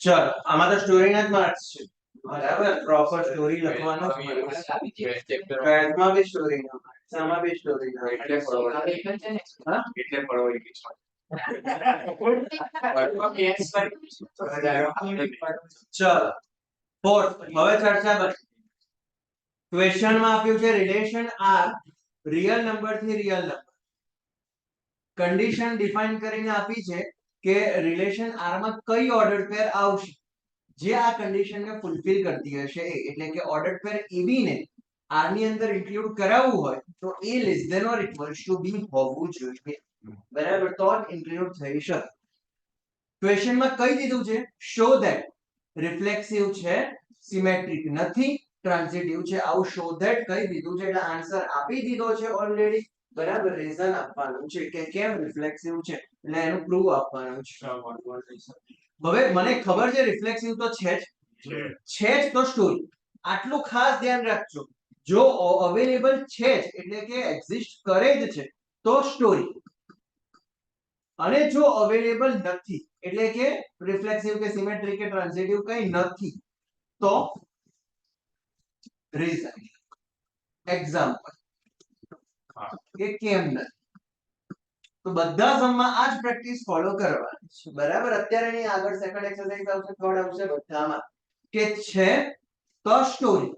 ચલો આમાં તો સ્ટોરી ના જ માર્ક્સ છે બરાબર પ્રોપર સ્ટોરી લખવાનો ટ્વેલ્થમાં બી સ્ટોરી ના માર્ક્સ આમાં બી સ્ટોરી ના એટલે પડો એક જ ચલો ફોર્થ હવે ચર્ચા બસ ક્વેશ્ચન માં આપ્યું છે રિલેશન આર રિયલ નંબર થી રિયલ નંબર કન્ડિશન ડિફાઇન કરીને આપી છે કે રિલેશન આર માં કઈ ઓર્ડર પેર આવશે જે આ કન્ડિશન ને ફૂલફિલ કરતી હશે એટલે કે ઓર્ડર પેર એબી ને આર ની અંદર ઇન્ક્લુડ કરાવવું હોય તો a less than or equals to b હોવું જોઈએ બરાબર તો જ ઇન્ક્લુડ થઈ શકે ક્વેશ્ચન માં કહી દીધું છે શો ધેટ રિફ્લેક્સિવ છે સિમેટ્રિક નથી ટ્રાન્ઝિટિવ છે આવું શો ધેટ કહી દીધું છે એટલે આન્સર આપી દીધો છે ઓલરેડી બરાબર રીઝન આપવાનું છે કે કેમ રિફ્લેક્સિવ છે એટલે એનું પ્રૂફ આપવાનું છે હવે મને ખબર છે રિફ્લેક્સિવ તો છે જ તો સ્ટોરી આટલું ખાસ ધ્યાન રાખજો જો અવેલેબલ છે જ એટલે કે એક્ઝિસ્ટ કરે જ છે તો સ્ટોરી અને જો અવેલેબલ નથી એટલે કે રિફ્લેક્સિવ કે સિમેટ્રિક કે ટ્રાન્ઝિટિવ કઈ નથી તો રીઝન એક્ઝામ્પલ કે કેમ નથી તો બધા સમમાં આ જ પ્રેક્ટિસ ફોલો કરવાની છે બરાબર અત્યારે ની આગળ સેકન્ડ એક્સરસાઇઝ આવશે થર્ડ આવશે બધામાં કે છે તો સ્ટોરી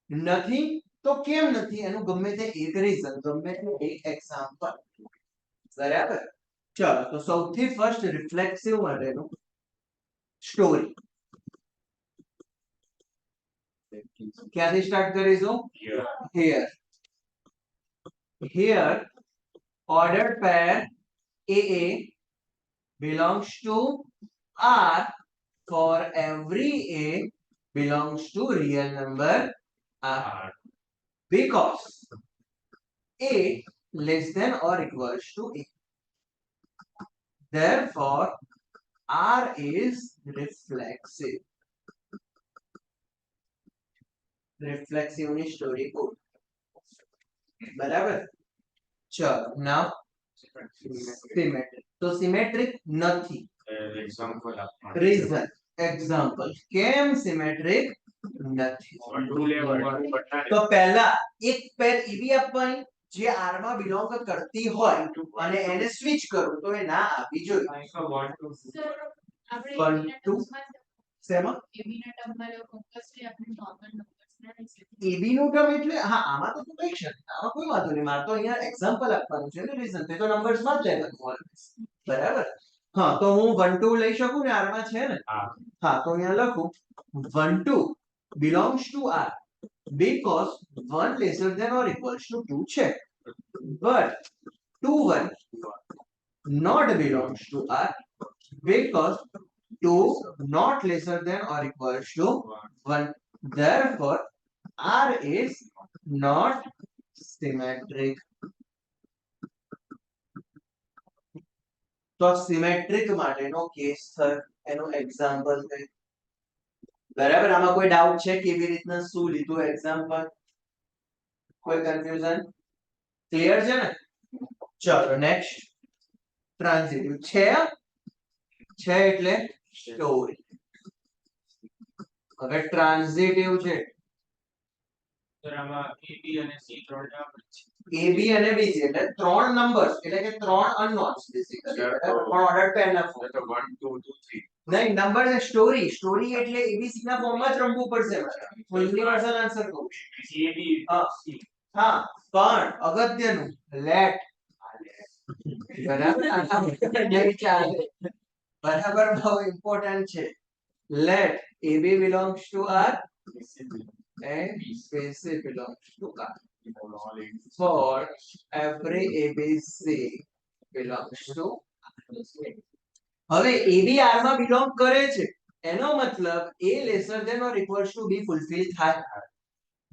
નથી તો કેમ નથી એનું ગમે તે એક રીઝન ગમે તે એક એક્ઝામ્પલ બરાબર ચલો તો સૌથી ફર્સ્ટ રિફ્લેક્સિવ માટેનું સ્ટોરી ક્યાંથી સ્ટાર્ટ કરીશું here ordered pair AA belongs to R for every A belongs to real number R because A less than or equals to A. Therefore, R is reflexive. Reflexive ની story બોલ બરાબર ચલો નાउ symmetric તો symmetric નથી reason example કેમ symmetric નથી તો પહેલા એક પેર એવી આપવાની જે આર માં બિલોંગ કરતી હોય અને એને સ્વિચ કરું તો એ ના આપી જોઈએ આપણે 1 2 સેમાં એબી ના ટર્મમાં ફોકસ છે આપણે નોર્મલ નંબર્સ એબી નું ટર્મ એટલે હા આમાં તો તું કહી શકે આમાં કોઈ વાંધો નહીં મારે તો અહીંયા એક્ઝામ્પલ આપવાનું છે ને રીઝન તે તો નંબર્સ માં જ લેવાનું બરાબર હા તો હું 1 2 લઈ શકું ને r માં છે ને હા તો અહીંયા લખું 1 2 belongs to r because 1 lesser than or equals to 2 છે but 2 1 not belongs to r because 2 not lesser than or equals to 1 therefore R is not symmetric. તો સિમેટ્રિક માટેનો કેસ થયો એનો એક્ઝામ્પલ છે બરાબર આમાં કોઈ ડાઉટ છે કેવી રીતના શું લીધું એક્ઝામ્પલ કોઈ કન્ફ્યુઝન ક્લિયર છે ને ચલો નેક્સ્ટ ટ્રાન્ઝિટિવ છે એટલે સ્ટોરી હવે ટ્રાન્ઝિટિવ છે આમાં AB અને C ત્રણ AB અને BC એટલે ત્રણ નંબર્સ એટલે કે ત્રણ અનનોન્સ બેસિકલી પણ ઓર્ડર પેર ના ફોર્મ તો 1 2 2 3 નહીં નંબર છે સ્ટોરી એટલે ABC ના ફોર્મમાં જ રમવું પડશે હું યુનિવર્સલ આન્સર કહું AB હા પણ અગત્યનું લેટ બરાબર બહુ ઇમ્પોર્ટન્ટ છે late AB belongs to R and BC belongs to R. For every ABC belongs to હવે AB R માં બિલોંગ કરે છે એનો મતલબ A lesser than or equals to B fulfil થાય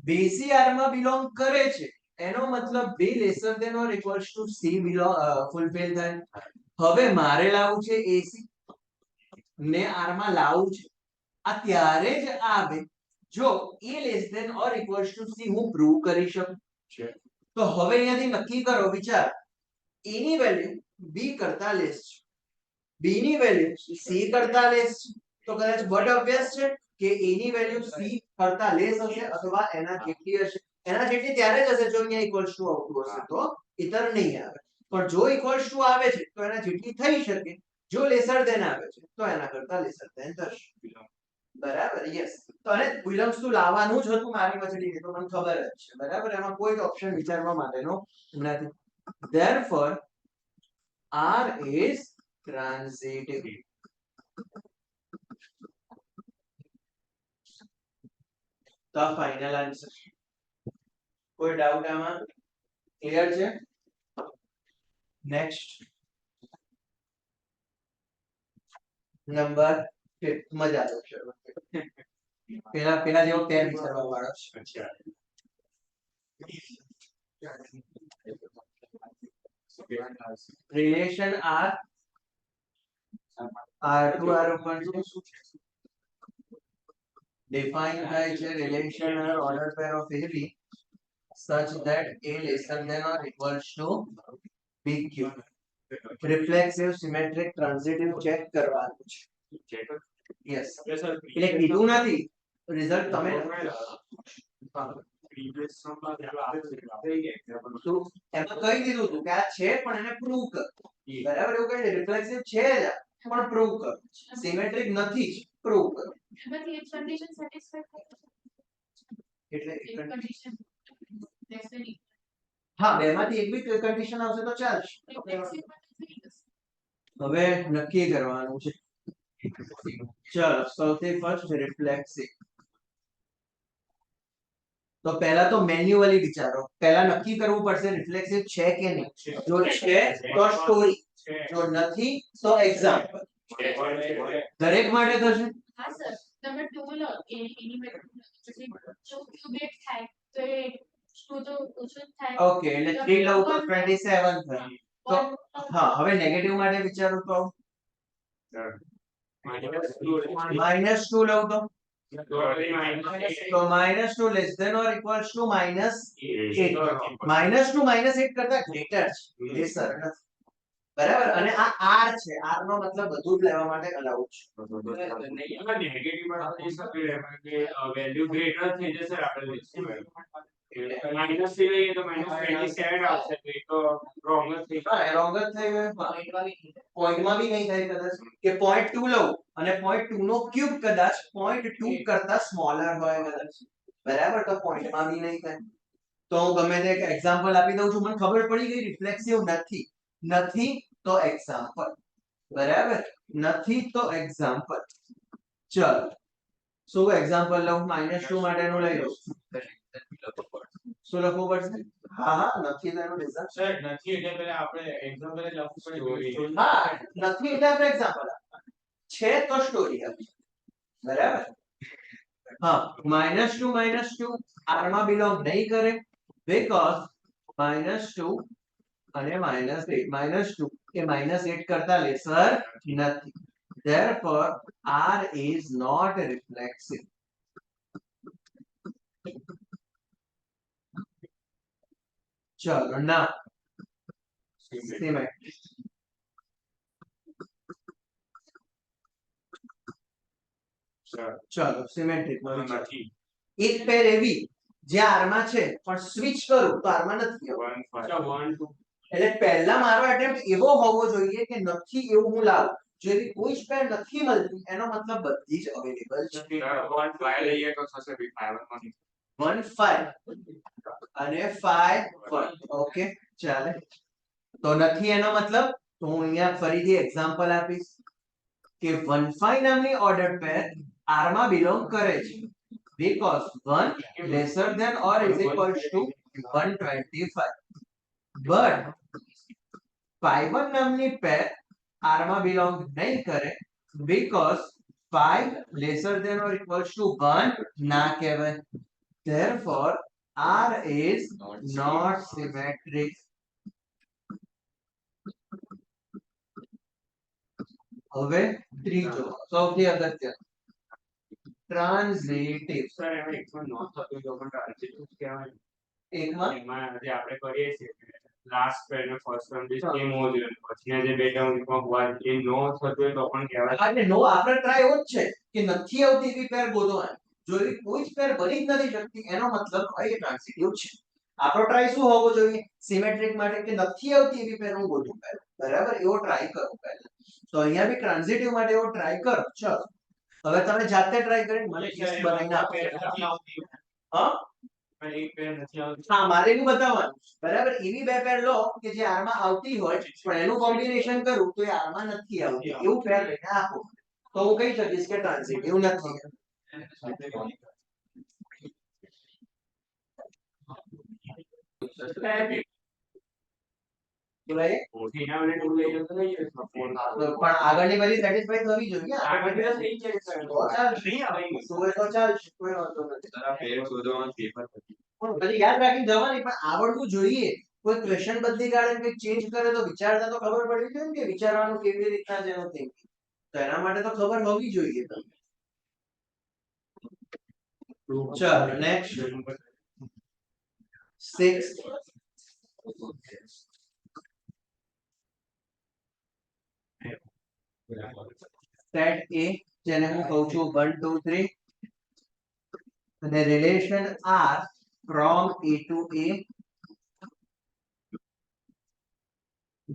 BC R માં બિલોંગ કરે છે એનો મતલબ B lesser than or equals to C fulfil થાય હવે મારે લાવવું છે AC ને R માં લાવવું છે આ ત્યારે જ આવે જો A less than or equals to C હું પ્રૂવ કરી શકું તો હવે અહીંયાથી નક્કી કરો વિચાર A ની વેલ્યુ બી કરતા લેસ છે, બી ની વેલ્યુ સી કરતા લેસ છે, તો કદાચ બટ ઓબ્વિયસ છે કે એ ની વેલ્યુ સી કરતા લેસ હશે અથવા એના જેટલી હશે. એના જેટલી ત્યારે જ હશે જો અહીંયા ઇક્વલ્સ ટુ આવતું હશે, તો ઇતર નહીં આવે. પણ જો ઇક્વલ્સ ટુ આવે છે તો એના જેટલી થઈ શકે. જો લેસર ધેન આવે છે તો એના કરતા લેસર ધેન થશે. બરાબર, યસ. તો અને બિલોંગ્સ ટુ લાવવાનું જ હતું મારી મચડી, તો મને ખબર જ છે. બરાબર, એમાં કોઈ ઓપ્શન વિચારવા માટેનો નથી. therefore R is transitive. તો ફાઇનલ આન્સર. કોઈ ડાઉટ આમાં? ક્લિયર છે? નેક્સ્ટ નંબર 5 મજા આવશે. પેલા જેવો પેર વિચારવા વાળો છે. રિલેશન R2 R1 define થાય છે relation order pair of AB such that A lesser than or equals to BQ. reflexive symmetric transitive check કરવાનું છે. યસ, એટલે કીધું નથી રિઝલ્ટ તમે એમાં કહી દીધું હતું કે આ છે પણ એને પ્રૂવ કર. બરાબર, એવું કહી રિફ્લેક્સિવ છે જ પણ પ્રૂવ કર, સિમેટ્રિક નથી જ પ્રૂવ કર. એમાંથી એક કન્ડિશન સેટિસ્ફાઈ થાય એટલે એક કન્ડિશન નેસેસરી હા, બેમાંથી એક બી કન્ડિશન આવશે તો ચાલશે. હવે નક્કી કરવાનું છે. ચલો, સૌથી ફર્સ્ટ રિફ્લેક્સિવ. તો પહેલા તો મેન્યુઅલી વિચારો, પહેલા નક્કી કરવું પડશે રિફ્લેક્સિવ છે કે નહીં. જો છે તો સ્ટોરી, જો નથી તો એક્ઝામ્પલ. દરેક માટે થશે. હા સર, તમે 2 લો એની મેં જો ક્યુબિક થાય તો એ 2 તો ઓછું થાય. ઓકે, એટલે 3 લઉં તો 27 થાય. તો હા, હવે નેગેટિવ માટે વિચારો તો -2 લઉં તો -2 less than or equals to -8. -2 -8 કરતા ગ્રેટર છે, લેસર નથી. બરાબર, અને આ r છે, r નો મતલબ બધું જ લેવા માટે અલાઉડ છે. નેગેટિવ માં થઈ શકે કે વેલ્યુ ગ્રેટર થઈ જશે આપણે -3 લઈએ તો -27 આવશે, તો એ તો રોંગ જ થઈ હા, રોંગ જ થઈ ગયું. પોઈન્ટમાં બી નહીં થાય કદાચ કે 0.2 લઉં અને 0.2 નો ક્યુબ કદાચ 0.2 કરતા સ્મોલર હોય કદાચ. બરાબર, તો પોઈન્ટમાં બી નહીં થાય. તો હું ગમે તે એક એક્ઝામ્પલ આપી દઉં છું. મને ખબર પડી ગઈ રિફ્લેક્સિવ નથી તો એક્ઝામ્પલ. બરાબર, નથી તો એક્ઝામ્પલ. ચલો, શું એક્ઝામ્પલ લઉં? -2 માટેનું લઈ લઉં. શું લખવું પડશે? હા, નથી તેનું રીઝન. સર નથી એટલે પહેલા આપણે એક્ઝામ્પલ જ લખવું પડે. હા, નથી એટલે આપણે એક્ઝામ્પલ છે તો સ્ટોરી આપી. બરાબર, હા. -2 r માં બિલોંગ નહીં કરે બીકોઝ -2 અને -8 -2 એ -8 કરતા લેસર નથી. therefore r is not reflexive. ચલો, ના સિમેટ્રિક. ચલો, સિમેટ્રિક માં વિચારો. નથી એક પેર એવી જે r માં છે પણ સ્વિચ કરું તો r માં નથી. 1 2 એટલે પહેલા મારો એટેમ્પ્ટ એવો હોવો જોઈએ કે નથી એવું હું લાવું. જો એવી કોઈ જ પેર નથી મળતી એનો મતલબ બધી જ અવેલેબલ છે. 1 5 લઈએ તો થશે 5 1 5 અને 5 1. ઓકે, ચાલે. તો નથી એનો મતલબ તો હું અહીંયા ફરીથી એક્ઝામ્પલ આપીશ કે 1 5 નામની ઓર્ડર પેર r માં બિલોંગ કરે છે because 1 lesser than or is equals to 125. but 5 1 નામની પેર r માં બિલોંગ નહીં કરે because 5 lesser than or equals to 1 ના કહેવાય. therefore r is not symmetric. હવે ત્રીજો સૌથી અગત્ય ટ્રાન્ઝિટિવ. સર એમાં એકમાં નોટ થતું તો પણ ટ્રાન્ઝિટિવ કહેવાય. એકમાં એમાં જે આપણે કરીએ છીએ લાસ્ટ પેર ને ફર્સ્ટ ટર્મ જે સેમ હોવો જોઈએ પછી જે બે ટર્મ હોવા એ નો થતો હોય તો પણ કહેવાય. એટલે નો આપણે ટ્રાય એવો જ છે કે નથી આવતી એવી પેર ગોતવાની. જો એવી કોઈ જ પેર બની જ નથી શકતી એનો મતલબ એ ટ્રાન્સિટિવ છે. આપણો ટ્રાય શું હોવો જોઈએ સિમેટ્રિક માટે કે નથી આવતી એવી પેર હું ગોતું પહેલા. બરાબર એવો ટ્રાય કરો પહેલા. તો અહીંયા બી ટ્રાન્સિટિવ માટે એવો ટ્રાય કરો. ચલો હવે તમે જાતે ટ્રાય કરીને મને લિસ્ટ બનાવીને આપો. હા પણ એક પેર નથી આવતી. હા મારે એવું બતાવવાનું બરાબર એવી બે પેર લો કે જે R માં આવતી હોય પણ એનું કોમ્બિનેશન કરું તો એ R માં નથી આવતી એવું પેર લઈને આપો તો હું કહી શકીશ કે ટ્રાન્સિટિવ નથી. બોલાય એના વડે ટુ લઈ લો તો થઈ જશે ફોર. પણ આગળની બધી સેટિસ્ફાઈ થવી જોઈએ ને આગળ તો થઈ જાય છે. તો ચાલશે. નહીં આવે એમ. તો એ તો ચાલશે કોઈ વાંધો નથી. તારા પેર શોધવાનું પેપર પછી. પણ પછી યાદ રાખીને જવાની પણ આવડવું જોઈએ. કોઈ ક્વેશ્ચન બદલી કાઢે કંઈક ચેન્જ કરે તો વિચારતા તો ખબર પડવી જોઈએ ને કે વિચારવાનું કેવી રીતના છે એનું thinking. તો એના માટે તો ખબર હોવી જોઈએ તમને. ચાલો નેક્સ્ટ 6 સેટ A જેને હું કહું છું 1 2 3 અને relation R from A to A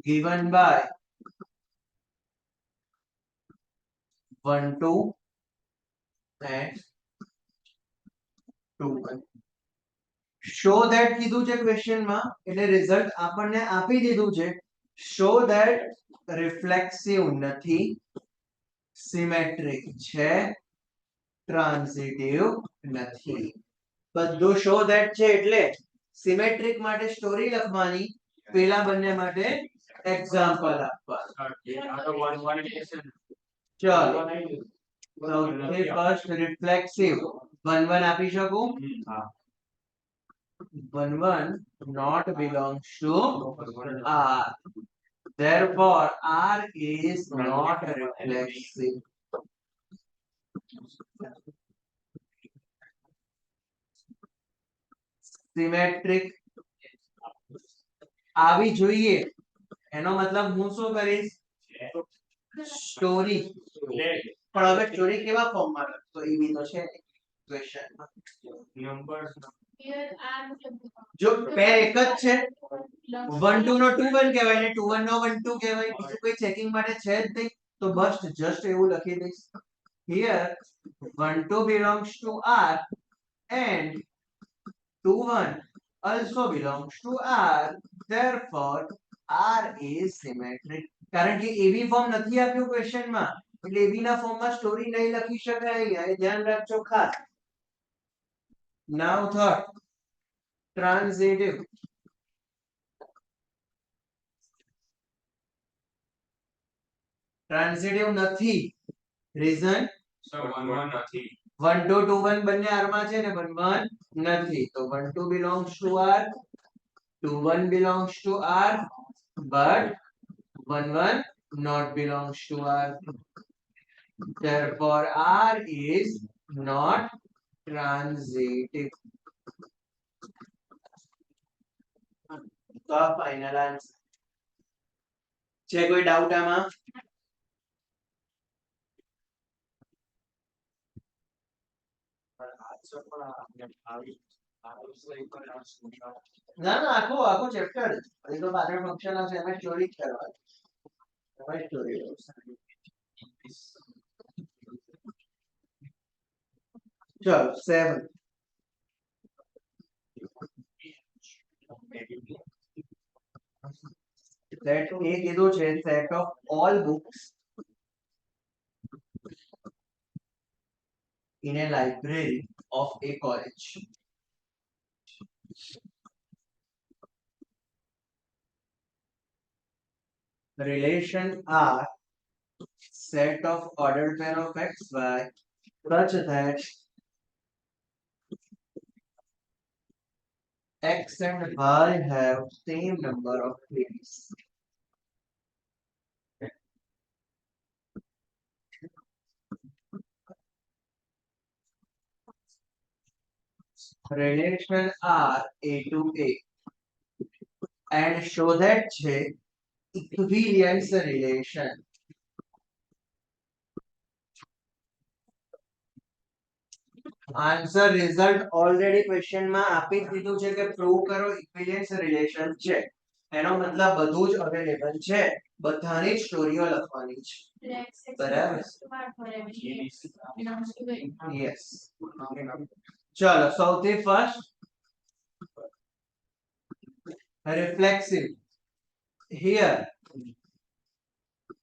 given by 1 2 and 2 1. Show that કીધું છે ક્વેશ્ચન માં એટલે રિઝલ્ટ આપણને આપી દીધું છે શો ધેટ રિફ્લેક્સિવ નથી સિમેટ્રિક છે ટ્રાન્સિટિવ નથી. બધું શો ધેટ છે એટલે સિમેટ્રિક માટે સ્ટોરી લખવાની પેલા બંને માટે એક્ઝામ્પલ આપવાનું. આ તો વન વન છે. ચાલો સૌથી ફર્સ્ટ રિફ્લેક્સિવ 1 1 આપી શકું. હા. 1 1 not belongs to R. Therefore, R is not reflexive. Symmetric આવી જોઈએ એનો મતલબ હું શું કરીશ સ્ટોરી. પણ હવે સ્ટોરી કેવા ફોર્મમાં લખતો એ બી તો છે ક્વેશ્ચનમાં. નંબર્સ Here R મતલબ જો પેર એક જ છે 1 2 નો 2 1 કહેવાય ને 2 1 નો 1 2 કહેવાય. બીજું કોઈ ચેકિંગ માટે છે જ નહીં તો બસ જસ્ટ એવું લખી દઈશ here 1 2 belongs to R and 2 1 also belongs to R. Therefore, R is symmetric. કારણ કે એવી ફોર્મ નથી આપ્યું ક્વેશ્ચનમાં એટલે એવી ના ફોર્મમાં સ્ટોરી નહીં લખી શકાય. એ ધ્યાન રાખજો ખાસ. Now third transitive. ટ્રાન્સિટિવ નથી રીઝન વન વન નથી. 1 2 2 1 બંને R માં છે ને 1 1 નથી તો 1 2 belongs to R 2 1 belongs to R but 1 1 not belongs to R. Therefore, R is not transitive. તો આ ફાઇનલ આન્સર છે. કોઈ ડાઉટ આમાં? ના ના આખો આખો ચેપ્ટર એ તો પાછળ ફંક્શન આવશે એમાં સ્ટોરી જ કરવાની. એમાં સ્ટોરી ચલો 7 સેટ એ કીધું છે set of all books in a library of a college. Relation R set of ordered pair of x y such that x and y have same number of planes. Relation R A to A and show that છે equivalence relation. Answer result already question માં આપી જ દીધું છે કે prove કરો equivalence relation છે. એનો મતલબ બધું જ અવેલેબલ છે, બધાની જ સ્ટોરીઓ લખવાની છે. બરાબર. યસ. ચલો સૌથી first reflexive. Here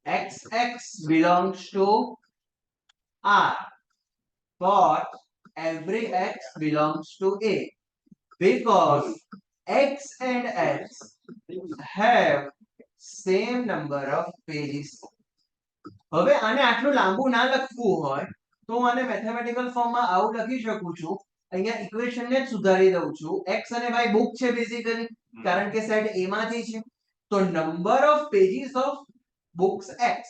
xx belongs to R for every x belongs to A because x and x have same number of pages. હવે આને આટલું લાંબુ ના લખવું હોય તો હું આને મેથેમેટિકલ ફોર્મમાં આવું લખી શકું છું. અહીંયા ઇક્વેશન ને જ સુધારી દઉં છું. x અને y બુક છે બેઝિકલી, કારણ કે સેટ A માંથી છે. તો number of pages of books x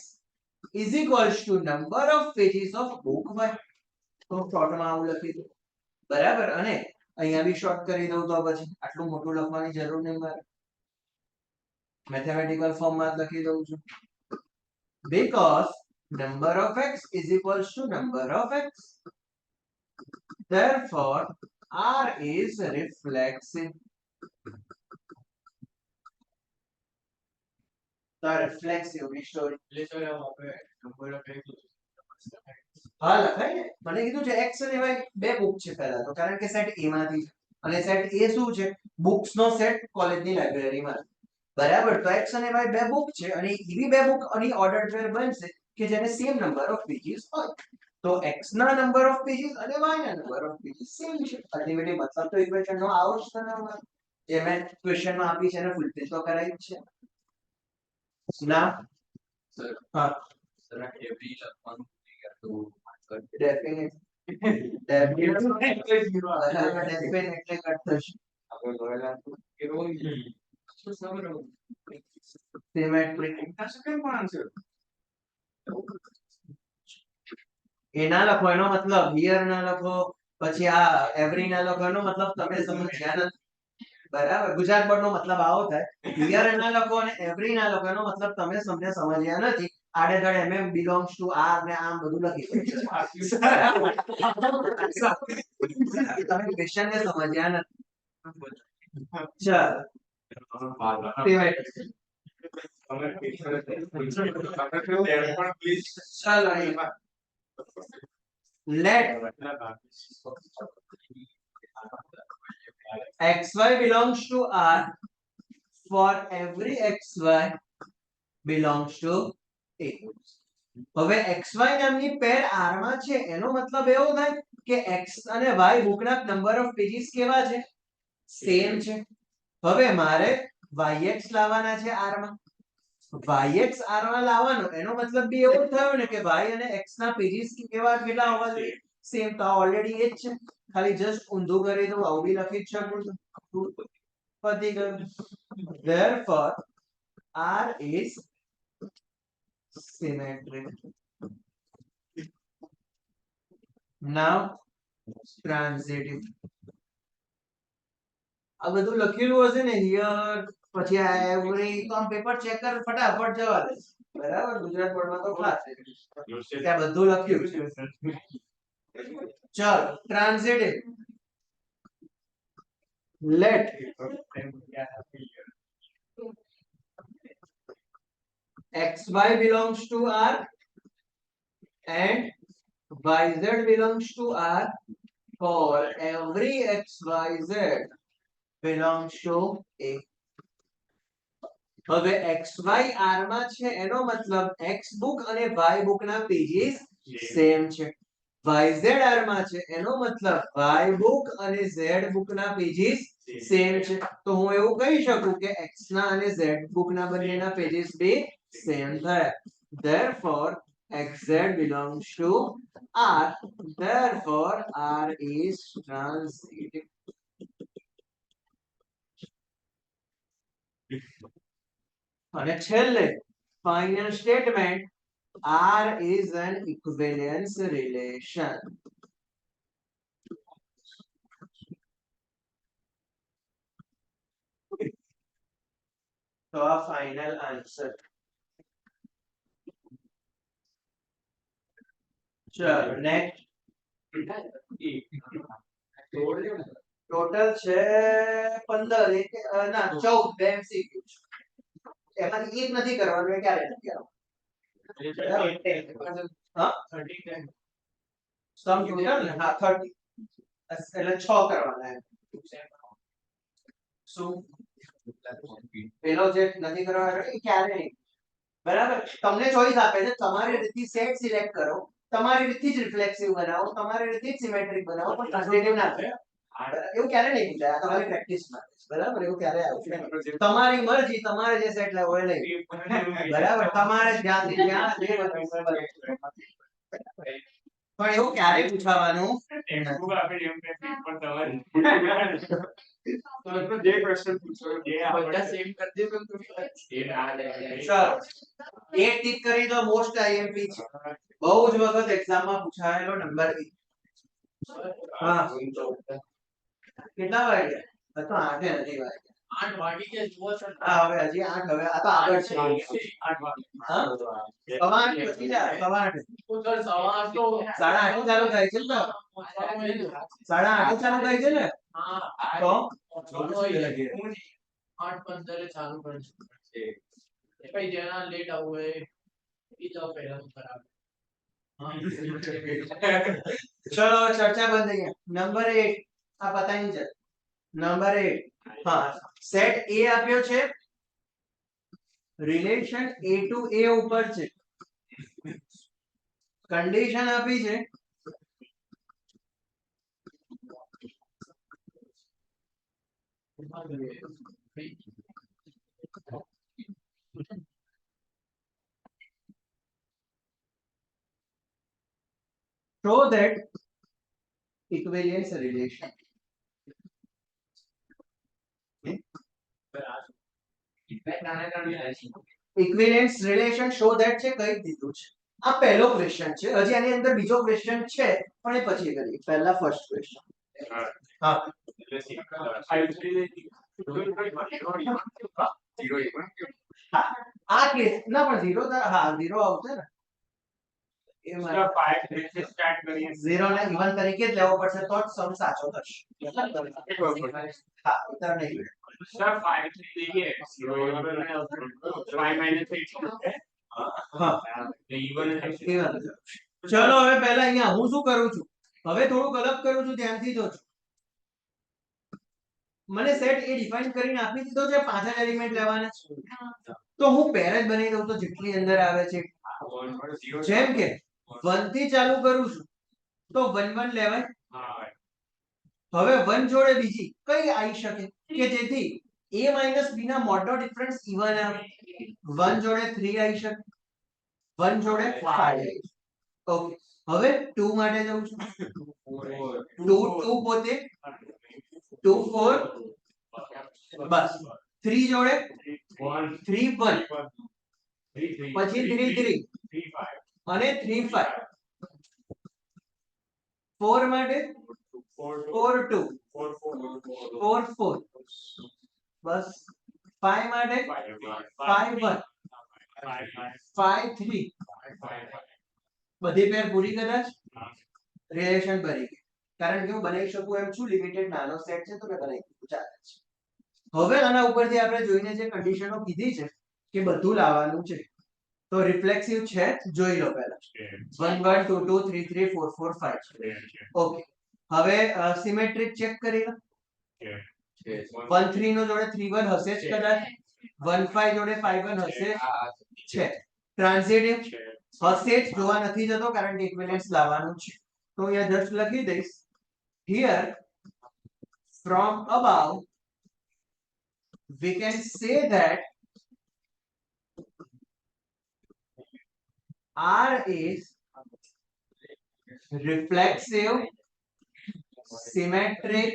is equals to number of pages of book y. તો શોર્ટમાં આવું લખી દઉં. બરાબર. અને અહીંયા બી શોર્ટ કરી દઉં તો પછી આટલું મોટું લખવાની જરૂર નહીં મારે, મેથેમેટિકલ ફોર્મમાં જ લખી દઉં છું. because number of x is equals to number of x, therefore R is reflexive. The reflexive story. હા લખાય ને, મને કીધું છે x અને y બે બુક છે પહેલા તો, કારણ કે સેટ A માંથી છે અને સેટ A શું છે? બુક્સ નો સેટ કોલેજની લાઇબ્રેરીમાં. બરાબર. તો x અને y બે બુક છે અને એવી બે બુક અને ઓર્ડર પેર બનશે કે જેને સેમ નંબર ઓફ પેજીસ હોય. તો x ના નંબર ઓફ પેજીસ અને y ના નંબર ઓફ પેજીસ સેમ છે. અલ્ટિમેટલી મતલબ તો ઇક્વેશન નો આવો જ થવાનો, જે મેં ક્વેશ્ચન માં આપી છે એને ફૂલફિલ તો કરાઈ જ છે ના. હા ડેફિનેટલી કટ થશે. સિમેટ્રિક એ ના લખો, એનો મતલબ હિયર ના લખો, પછી આ એવરી ના લખો, એનો મતલબ તમે સમજ્યા નથી. બરાબર. ગુજરાત બોર્ડ નો મતલબ આવો થાય, હિયર ના લખો અને એવરી ના લખો, એનો મતલબ તમે સમજ્યા નથી. આડેધડ mm belongs to r ને આમ બધું લખી દો. તમે ક્વેશ્ચન ને સમજ્યા નથી. ચાલો let xy belongs to R for every xy belongs to A. હવે xy નામની પેર R માં છે, એનો મતલબ એવો થાય કે x અને y બુકના નંબર ઓફ પેજીસ કેવા છે? સેમ છે. હવે મારે yx લાવવાના છે R માં. yx R માં લાવવાનો એનો મતલબ બી એવો થયો ને કે y અને x ના પેજીસ કેવા કેટલા હોવા જોઈએ? સેમ. તો ઓલરેડી એ જ છે, ખાલી જસ્ટ ઊંધું કરી દઉં, આવું બી લખી જ શકું છું. પતી ગયું. therefore R is symmetric. now transitive. આ બધું લખેલું હશે ને હિયર, પછી આ એવરી, તો આમ પેપર ચેક કર ફટાફટ જવા દે. બરાબર. ગુજરાત બોર્ડમાં તો ક્લાસ છે ત્યાં બધું લખ્યું છે. ચાલો transitive. let xy belongs to R and yz belongs to R for every xyz belongs to A. હવે xy R માં છે એનો મતલબ x બુક અને y બુક ના પેજીસ સેમ છે. yz R માં છે એનો મતલબ y બુક અને z બુક ના પેજીસ સેમ છે. તો હું એવું કહી શકું કે x ના અને z બુક ના બંનેના પેજીસ બે સેમ થયા. therefore xz belongs to R, therefore R is transitive. અને છેલ્લે final statement, R is an equivalence relation. તો આ ફાઇનલ આન્સર. ચલો નેક્સ્ટ. ટોટલ છે 15 ના 14 બે MCQ છે. એમાંથી એક નથી કરવાનું એ ક્યારે નથી આવવાનું. હા સમ ટોટલ ને હા 30 એટલે 6 કરવાના એમ. શું પેલો જે નથી કરવાનો એ ક્યારે નહીં. બરાબર તમને ચોઈસ આપે છે તમારી રીતથી સેટ સિલેક્ટ કરો તમારી રીતથી જ રિફ્લેક્સિવ બનાવો તમારી રીતથી જ સિમેટ્રિક બનાવો પણ ટ્રાન્સલેટિવ ના કરો. એવું ક્યારે નહીં પૂછાય આ તમારી પ્રેક્ટિસ માટે છે. બરાબર એવું ક્યારે આવશે નહીં. તમારી મરજી તમારે જે સેટ લેવો એ લઈ બરાબર તમારે જ્યાંથી જ્યાં જે પણ એવું ક્યારે પૂછવાનું ટેક્સ્ટબુક આપેલી એમ કે પણ તમારી તો જે પ્રશ્ન પૂછો જે બધા સેમ કરી દેજો તો એ ના લે ચાલો એ ટીક કરી દો મોસ્ટ આઈએમપી છે બહુ જ વખત એક્ઝામ માં પૂછાયેલો નંબર બી. હા કેટલા વાગ્યા તો 8 નથી વાગ્યા 8 વાગી ગયા જુઓ છો હા હવે હજી 8 હવે આ તો આગળ છે 8 હા સવા 8 પછી જા સવા 8 સર સવા તો 8:30 ચાલુ થાય છે ને 8:30 ચાલુ થાય છે ને હા તો 8:15 ચાલુ કરશું પછી જેના લેટ આવું હોય એ તો પહેલા ખરાબ. ચલો ચર્ચા બંધ થઈ ગઈ. નંબર 8 આ પતાઈ છે. નંબર 8 હા સેટ A આપ્યો છે રિલેશન A ટુ A ઉપર છે કન્ડિશન આપી છે show that equivalence relation equivalence relation show that છે કઈ દીધું છે આ પહેલો ક્વેશ્ચન છે હજી આની અંદર બીજો ક્વેશ્ચન છે પણ એ પછી કરીએ પહેલા ફર્સ્ટ ક્વેશ્ચન હા આ કેસ ના પણ 0 હા 0 આવશે ને એ માટે 0 ને ઇવન તરીકે જ લેવો પડશે તો જ સમ સાચો થશે હા ઉત્તર નહીં હા even. ચલો હવે પહેલા અહીંયા હું શું કરું છું હવે થોડુંક અલગ કરું છું ધ્યાનથી જોજો મને સેટ એ ડિફાઇન કરીને આપી દીધો છે 5 જ એલિમેન્ટ લેવાના છે તો હું પેર જ બનાવી દઉં તો જેટલી અંદર આવે છે જેમ કે 1 થી ચાલુ કરું છું તો 1 1 લેવાય હવે 1 જોડે બીજી કઈ આવી શકે કે જેથી a b ના મોડનો ડિફરન્સ ઇવન આવે 1 જોડે 3 આવી શકે 1 જોડે 5 આવી શકે ઓકે હવે 2 માટે જઉં છું 2 પોતે 2 4 બસ 3 જોડે 3 1 પછી 3 3 અને 3 5 4 માટે 4 2 4 4 બસ 5 માટે 5 1 5 3 બધી પેર પૂરી કદાચ રિલેશન બની ગઈ કારણ કે હું બનાવી શકું એમ છું લિમિટેડ નાનો સેટ છે તો મેં બનાવી દીધું ચાલે છે હવે આના ઉપરથી આપણે જોઈને જે કન્ડિશનો કીધી છે કે બધું લાવવાનું છે તો રિફ્લેક્સિવ છે જોઈ લો પહેલા 1 1 2 2 3 3 4 4 5 ઓકે હવે સિમેટ્રિક ચેક કરી લો 1 3 નો જોડે 3 1 હશે જ કદાચ 1 5 જોડે 5 1 હશે છે ટ્રાન્ઝિટિવ હશે જ જોવા નથી જતો કારણ કે ઇક્વિવેલન્સ લાવવાનું છે તો અહીંયા જસ્ટ લખી દઈશ here from above we can say that R is reflexive symmetric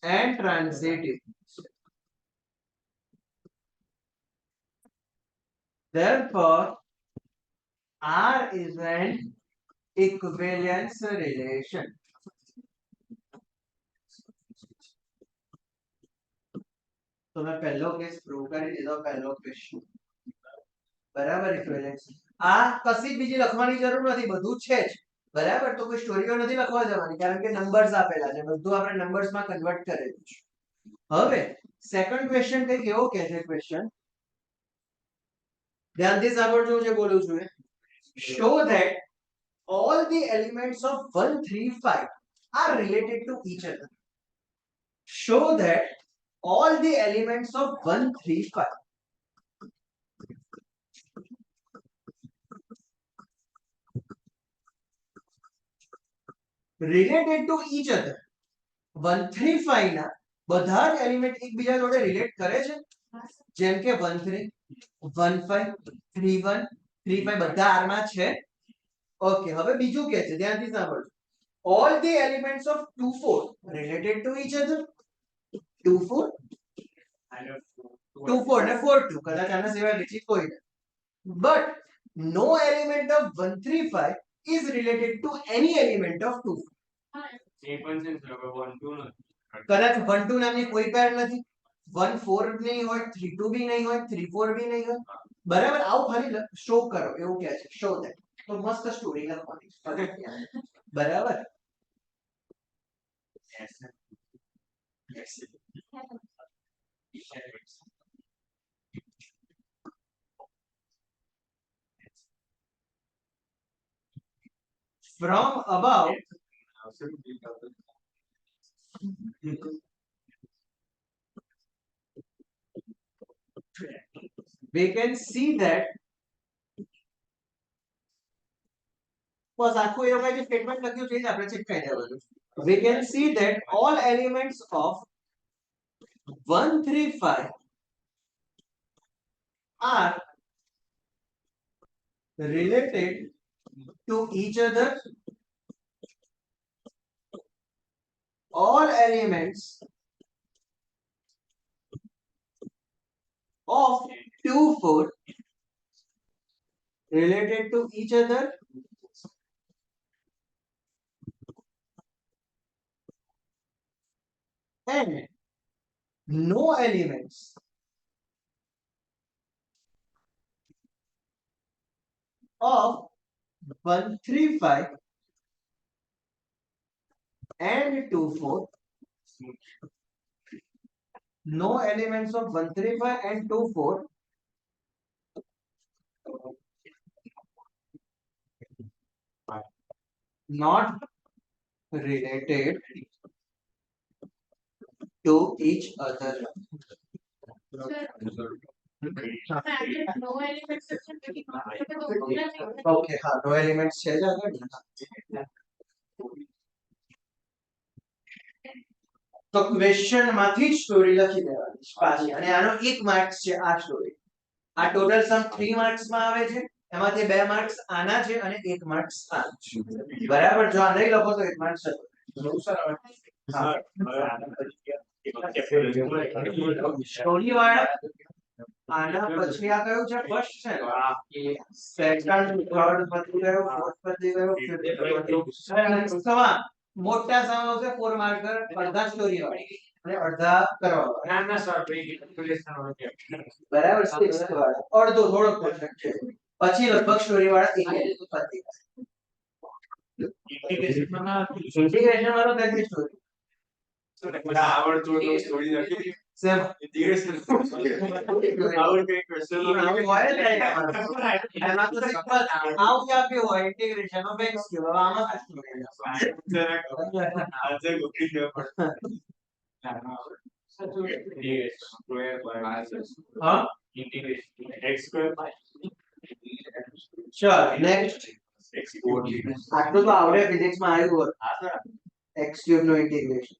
and transitive therefore R is an equivalence relation તો મેં પહેલો કેસ પ્રૂવ કરી દીધો, પહેલો ક્વેશ્ચન બરાબર. ઇક્વિવેલન્સ આ કશી બીજી લખવાની જરૂર નથી, બધું છે જ બરાબર. તો કોઈ સ્ટોરીઓ નથી લખવા જવાની, કારણ કે નંબર્સ આપેલા છે, બધું આપણે નંબર્સમાં કન્વર્ટ કરેલું છે. હવે સેકન્ડ ક્વેશ્ચન કંઈક એવો કહે છે, ક્વેશ્ચન ધ્યાનથી સાંભળજો હું જે બોલું છું. show that all the elements of 1 3 5 are related to each other. Show that all the elements of 1 3 5 related to each other. 1 3 5 ના બધા જ એલિમેન્ટ એકબીજા જોડે રિલેટ કરે છે, જેમ કે 1 3 1 5 3 1 3 5 બધા R માં છે. ઓકે, હવે બીજું કે છે, ધ્યાનથી સાંભળજો. all the elements of 2 4 related to each other. 2 4 2 4 ને 4 2 કદાચ આના સિવાય બીજી કોઈ નથી. but no element of 1 3 5 is related to any element of 2 4. કદાચ 1 2 નામની કોઈ પેર નથી, 1 4 નહીં હોય, 3 2 બી નહીં હોય, 3 4 બી નહીં હોય, બરાબર. આવું ખાલી શો કરો એવું કહે છે, શો ધેટ. તો મસ્ત સ્ટોરી લખવાની બરાબર. from above we can see that બસ આખું એ લોકોએ જે સ્ટેટમેન્ટ લખ્યું છે એ જ આપણે ચેક દેવાનું. we can see that all elements of 1 3 5 are related to each other. All elements of 2 4 related to each other and no elements of 1 3 5 and 2 4 no elements of 1 3 5 and 2 4 not related to each other. નો element section પછી Okay, હા, no elements છે જ આગળ. તો question માંથી જ story લખી દેવાની છે પાછી, અને આનો 1 માર્ક્સ છે આ સ્ટોરી. આ ટોટલ સમ 3 માર્ક્સ માં આવે છે, એમાંથી 2 માર્ક્સ આના છે અને 1 માર્ક્સ આ છે. બરાબર. જો આ નહીં લખો તો 1 માર્ક્સ છે. સ્ટોરી વાળા આના પછી આ કયું છે? ફર્સ્ટ છે, સેકન્ડ, થર્ડ પતી ગયો, ફોર્થ પતી ગયો, ફિફ્થ સવા મોટા સમ આવશે 4 માર્કર, અડધા સ્ટોરી વાળા અને અડધા કરવા બરાબર. સિક્સ્થ વાળા અડધો થોડોક પરફેક્ટ છે, પછી લગભગ સ્ટોરી વાળા એક પતી ઇન્ટિગ્રેશન વાળો કેટલી સ્ટોરી સેમ ઇન્ટિગ્રેશન આવું હોય જ નહીં એમાં તો સિમ્પલ આવું જ આપ્યું હોય ઇન્ટિગ્રેશન ઓફ x ક્યુબ. હવે આમાં શું હા ચલો નેક્સ્ટ. આટલું તો આવડે ફિઝિક્સ માં આવ્યું હોત, x ક્યુબ નું ઇન્ટિગ્રેશન.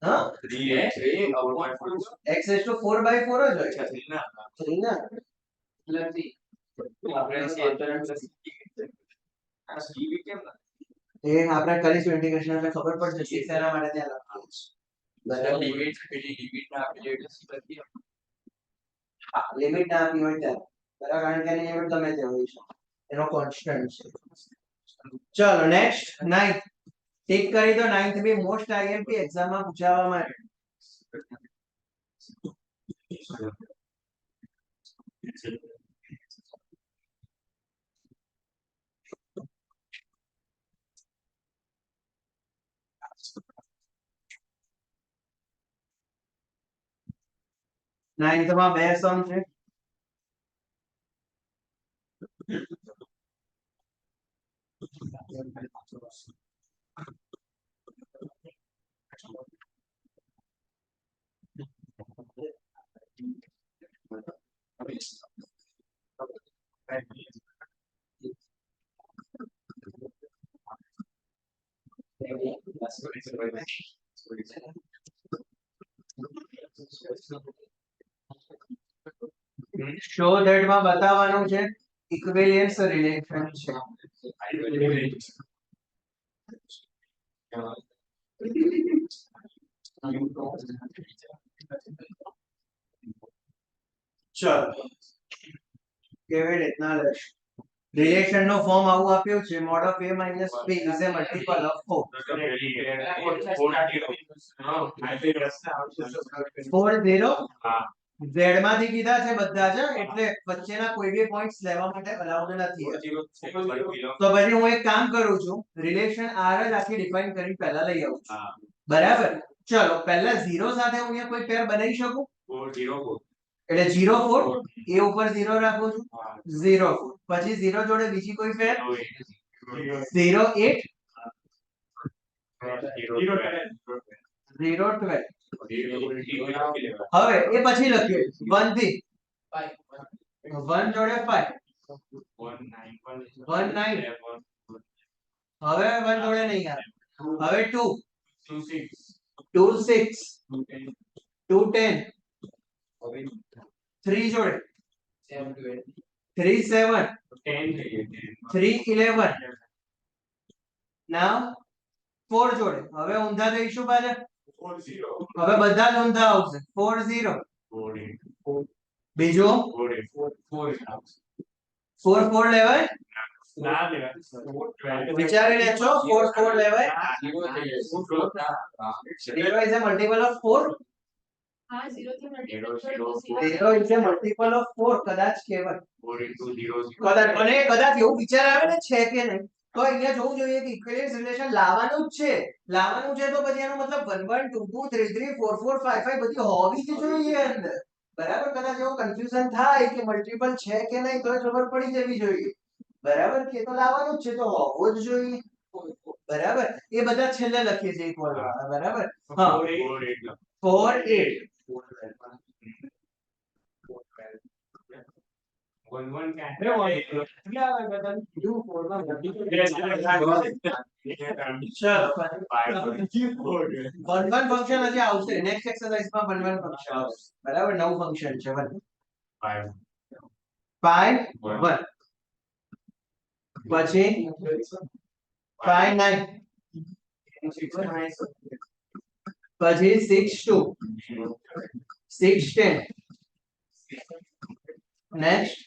હા x raised to 4/4 જ હોય. 3 ના એ આપણે કરીશું ઇન્ટિગ્રેશન એટલે ખબર પડશે કે શેના માટે ત્યાં લખ્યું છે. હા, લિમિટ ના આપી હોય ત્યારે બરાબર, કારણ કે એની લિમિટ ગમે તે હોય છે, એનો કોન્સ્ટન્ટ છે. ચલો નેક્સ્ટ 9th ટિક કરી દો. 9th બી મોસ્ટ આઈએમપી એક્ઝામ માં પૂછાવા માટે નાઇન્થમાં બે સમ છે. શો ધેટ માં બતાવવાનું છે ઇક્વિવેલન્સ રિલેશન છે. ચલો કેવી રીતના લેશું? રિલેશન નો ફોર્મ આવું આપ્યું છે mode of a minus b is a multiple of 4. 4 0 z માંથી કીધા છે બધા જ એટલે વચ્ચેના કોઈ બી પોઈન્ટ્સ લેવા માટે અલાઉડ નથી. તો પછી હું એક કામ કરું છું રિલેશન r જ આખી ડિફાઇન કરી પહેલા લઈ આવું છું. બરાબર. ચલો પહેલા 0 સાથે હું અહીંયા કોઈ પેર બનાવી શકું? 4 એટલે 0 4 એ ઉપર 0 રાખું છું 0 4 પછી 0 જોડે બીજી કોઈ પેર 0 8 0 12 હવે એ પછી લખીએ 1 થી 1 જોડે 5 1 9 હવે 1 જોડે નહીં આવે હવે 2 2 6 2 10 3 જોડે 3 7 3 11 now 4 જોડે હવે ઊંધા જઈશું પાછા હવે બધા જ ઊંધા આવશે 4 0 બીજો 4 4 લેવાય વિચારી લેજો 4 4 લેવાય 0 is a multiple of 4 હા 0 થી multiple 0 is a multiple of 4 કદાચ કહેવાય કદાચ અને કદાચ એવું વિચાર આવે ને છે કે નહીં તો અહીંયા જોવું જોઈએ કે ઇક્વિવેલન્સ રિલેશન લાવવાનું જ છે તો પછી એનો મતલબ 1 1 2 2 3 3 4 4 5 5 બધી હોવી જ જોઈએ અંદર બરાબર કદાચ એવું કન્ફ્યુઝન થાય કે મલ્ટીપલ છે કે નહીં તો ખબર પડી જવી જોઈએ બરાબર કે તો લાવવાનું જ છે તો હોવો જ જોઈએ બરાબર એ બધા છેલ્લે લખીએ છીએ ઇક્વલ વાળા બરાબર હા 4 8 વન ફંક્શન હજી આવશે નેક્સ્ટ એક્સરસાઇઝ માં વન ફંક્શન આવશે બરાબર નવું ફંક્શન છે 1 5 1 પછી 5 9 પછી 6 2 6 10 next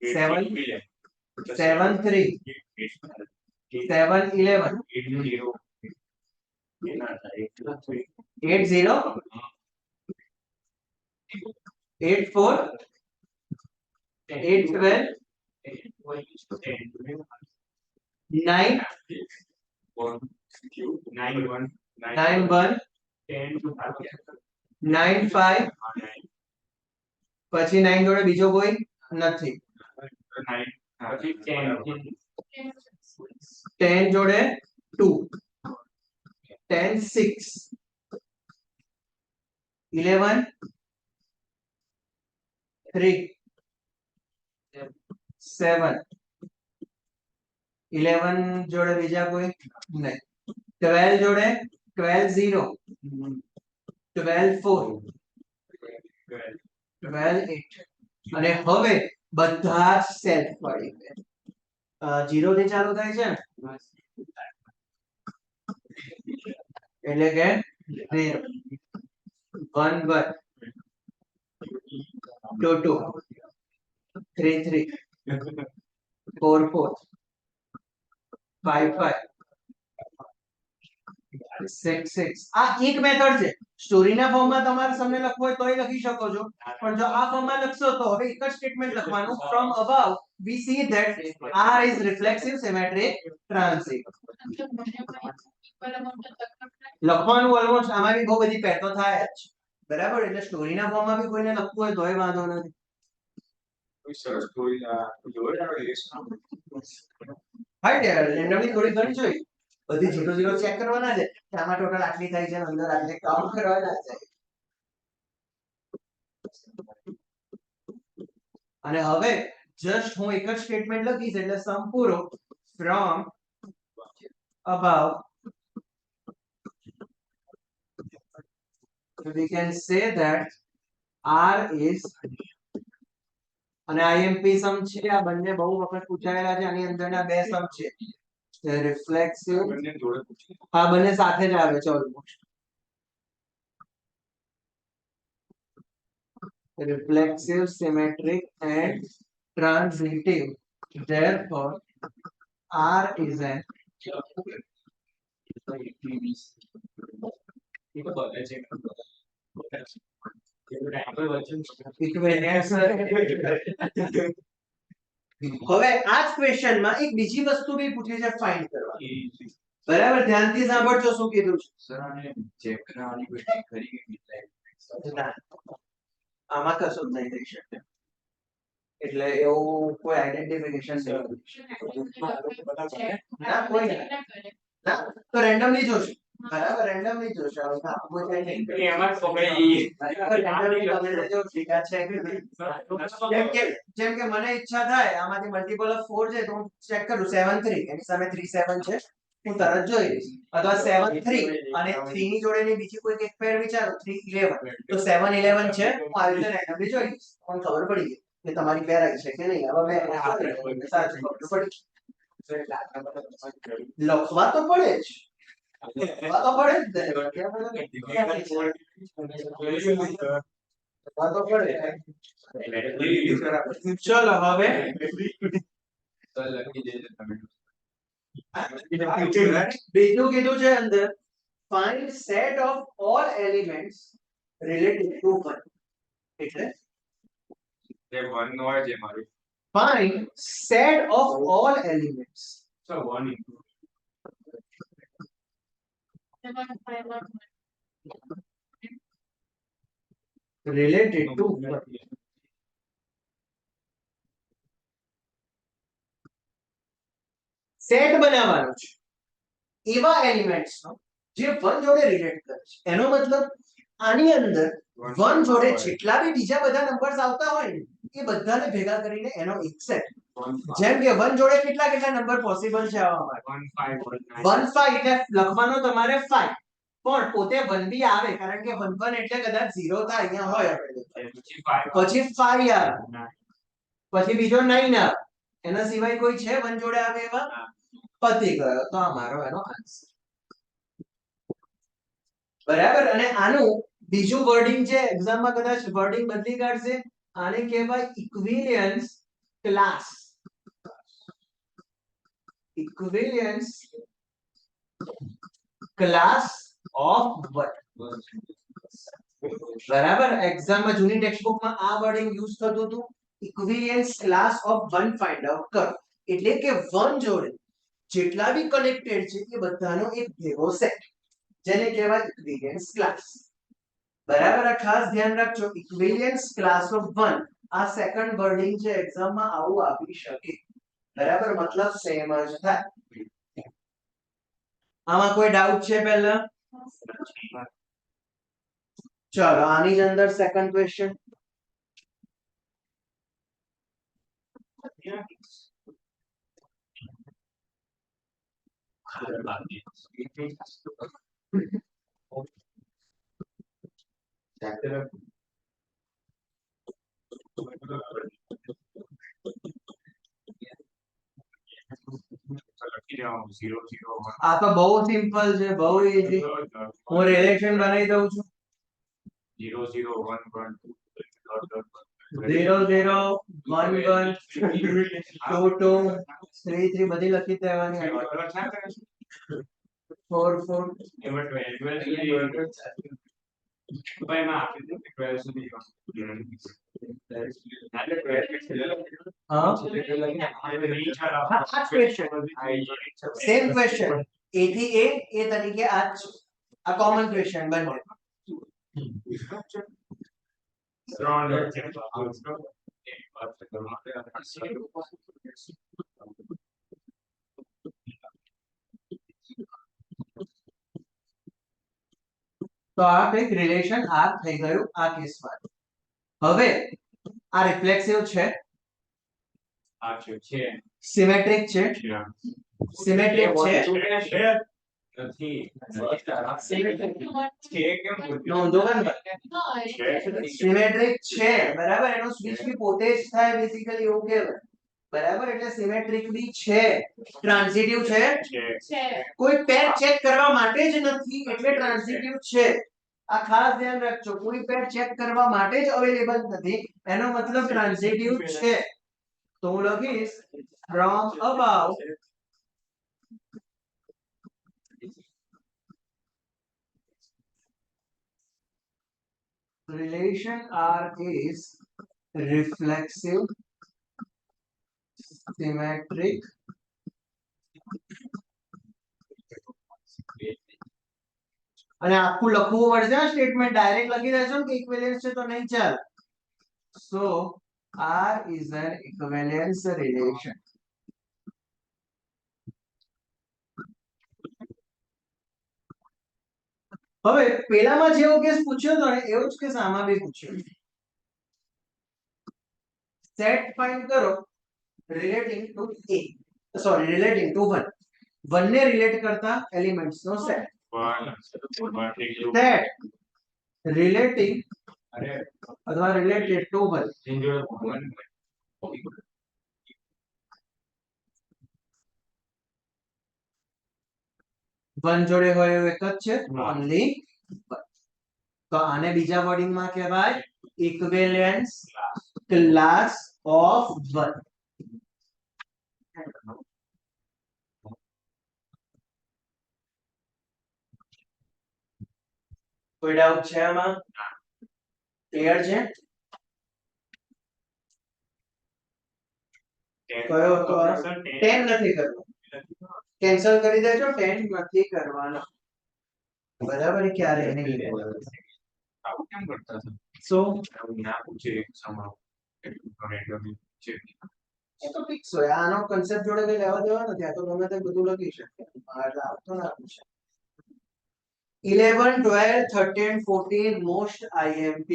7 7 3 7 11 8 0 8 4 8 12 9 9 1 9 5 પછી 9 જોડે બીજો કોઈ નથી 10 જોડે 2 10 6 11 3 7 11 જોડે બીજા કોઈ નહીં 12 જોડે 12 0 12 4 12 8 અને હવે બધા જ સેલ્ફ વાળી છે 0 થી ચાલુ થાય છે એટલે કે 0 1 1 2 2 3 3 4 4 5 5 6 6 આ એક મેથડ છે સ્ટોરીના ફોર્મમાં તમારે તમને લખવું હોય તોય લખી શકો છો, પણ જો આ ફોર્મમાં લખશો તો હવે એક જ સ્ટેટમેન્ટ લખવાનું, from above we see that R is reflexive symmetric transit. લખવાનું ઓલમોસ્ટ આમાં બી બહુ બધી પેટો થાય જ, બરાબર. એટલે સ્ટોરીના ફોર્મમાં બી કોઈને લખવું હોય તોય વાંધો નથી. કોઈ સરસ સ્ટોરી જોડે હા યાર, રેન્ડમલી થોડી ઘણી જોઈ, બધી 0 0 ચેક કરવાના છે કે આમાં ટોટલ આટલી થાય છે, અંદર આટલી કાઉન્ટ કરવાના છે. અને હવે જસ્ટ હું એક જ સ્ટેટમેન્ટ લખીશ એટલે સમ પૂરો. from above we can say that R is, અને IMP સમ છે, આ બંને બહુ વખત પૂછાયેલા છે, આની અંદરના બે સમ છે, રિફ્લેક્સિવ, બંને જોડે પૂછી હા બંને સાથે જ આવે છે almost. reflexive, symmetric and transitive. Therefore, R is an equivalence. હવે આ જ ક્વેશ્ચનમાં એક બીજી વસ્તુ બી પૂછી છે ફાઇન્ડ કરવાની, બરાબર. ધ્યાનથી સાંભળજો શું કીધું છે. સર આને ચેક કરવાની કોઈ ટ્રીક ખરી કે ના, આમાં કશું જ નહીં થઈ શકે, એટલે એવું કોઈ આઈડેન્ટિફિકેશન ના કોઈ ના, તો રેન્ડમલી જોશે, બરાબર. રેન્ડમલી જોશે. હવે કોઈ કઈ નહીં એમાં પકડી randomly તમે લેજો, ઠીક છે કે નહીં? જેમ કે મને ઈચ્છા થાય આમાંથી મલ્ટીપલ ઓફ 4 છે તો હું ચેક કરું 7 3, એની સામે 3 7 છે, હું તરત જોઈ લઈશ. અથવા 7 3 અને 3 ની જોડેની બીજી કોઈ એક પેર વિચારો 3 11, તો 7 11 છે, હું આવી રીતે રેન્ડમલી જોઈ લઈશ, મને ખબર પડી ગઈ કે તમારી પેર આવી છે કે નહીં. હવે મેં સાચું ખબર પડી. લખવા તો પડે જ, લખવા તો પડે જ ને. લખવા તો પડે. ચલો હવે બીજું કીધું છે અંદર, find set of all elements related to 1. એટલે તે વન હોય છે મારું find set of all elements sir one related to 1. Set બનાવવાનો છે એવા એલિમેન્ટ્સ નો જે 1 જોડે રિલેટ કરે છે. એનો મતલબ આની અંદર 1 જોડે જેટલા બી બીજા બધા નંબર્સ આવતા હોય ને એ બધાને ભેગા કરીને એનો એક સેટ. જેમ કે 1 જોડે કેટલા કેટલા નંબર પોસિબલ છે આવવા માટે? 1 5 એટલે લખવાનો તમારે 5, પણ પોતે 1 બી આવે, કારણ કે 1 1 એટલે કદાચ 0 થાય અહીંયા હોય પછી 5 આવે, પછી બીજો 9 આવે. એના સિવાય કોઈ છે 1 જોડે આવે એવા? પતી ગયો. તો આ મારો એનો આન્સર, બરાબર. અને આનું બીજું વર્ડિંગ છે, એક્ઝામમાં કદાચ વર્ડિંગ બદલી કાઢશે, આને કહેવાય equivalence class. Equivalence class of 1, બરાબર. એક્ઝામમાં જૂની ટેક્સ્ટબુકમાં આ વર્ડિંગ યુઝ થતું હતું, equivalence class of 1 find out કરો. એટલે કે 1 જોડે જેટલા બી કનેક્ટેડ છે એ બધાનો એક ભેગો સેટ, જેને કહેવાય ઇક્વિવેલન્સ ક્લાસ, બરાબર. આ ખાસ ધ્યાન રાખજો, ઇક્વિવેલન્સ ક્લાસ ઓફ 1. આ સેકન્ડ વર્ડિંગ છે, એક્ઝામમાં આવું આવી શકે, બરાબર. મતલબ સેમ જ થાય. આમાં કોઈ ડાઉટ છે પહેલા? ચલો આની જ અંદર સેકન્ડ ક્વેશ્ચન. આ તો બહુ સિમ્પલ છે, બહુ ઈઝી. હું રિલેશન બનાવી દઉં છું. 0 0 1 1 0 0 1 1 2 2 3 3 બધી લખી દેવાની. 4 4 ભાઈ માં આપી દે 12 સુધી એટલે 12 છેલ્લે હા નહીં ચાલ હા, આ ક્વેશ્ચન સેમ ક્વેશ્ચન એ થી એ તરીકે આ જ છે. આ કોમન ક્વેશ્ચન બને. તો આ કંઈક રિલેશન આર થઈ ગયું આ કેસમાં. હવે આ રિફ્લેક્સિવ છે, આ છે સિમેટ્રિક છે, સિમેટ્રિક છે, નથી નોંધો ને હા, સિમેટ્રિક છે બરાબર, એનો સ્વિચ બી પોતે જ થાય બેઝિકલી એવું કહેવાય બરાબર. એટલે સિમેટ્રિક બી છે, ટ્રાન્ઝિટિવ છે, છે. કોઈ પેર ચેક કરવા માટે જ નથી એટલે ટ્રાન્ઝિટિવ છે. આ ખાસ ધ્યાન રાખજો, કોઈ પેર ચેક કરવા માટે જ અવેલેબલ નથી એનો મતલબ ટ્રાન્ઝિટિવ છે. તો હું લખીશ from above relation R is reflexive, symmetric, અને આખું લખવું પડશે આ સ્ટેટમેન્ટ, ડાયરેક્ટ લખી દેશો ને કે ઇક્વિવેલન્સ છે તો નહીં ચાલે. So R is an equivalence relation. હવે પેલામાં જેવો કેસ પૂછ્યો હતો ને એવો જ કેસ આમાં બી પૂછ્યો. સેટ ફાઇન્ડ કરો રિલેટિંગ ટુ રિલેટિંગ ટુ 1 ને રિલેટ કરતા એલિમેન્ટ્સ નો સેટ. સેટ રિલેટિંગ અથવા રિલેટેડ ટુ 1 જોડે હોય એવું એક જ છે, ઓન્લી 1. તો આને બીજા વર્ડિંગ માં કહેવાય ઇક્વિવેલન્સ ક્લાસ ઓફ 1. કોઈ ડાઉટ છે આમાં? ક્લિયર છે? કયો હતો? 10 નથી કરવો, કેન્સલ કરી દેજો, 10 નથી કરવાનો બરાબર. ક્યારે નહીં બોલવાનું. આવું કેમ કરતા હતા? સો આવું ના પૂછે સમાવ એટલું રેન્ડમ છે. એ તો ફિક્સ હોય, આનો કન્સેપ્ટ જોડે કઈ લેવા દેવા નથી, આ તો ગમે તે બધું લખી શકે. એટલે આવતો ના પૂછે. 11 12 13 14 most IMP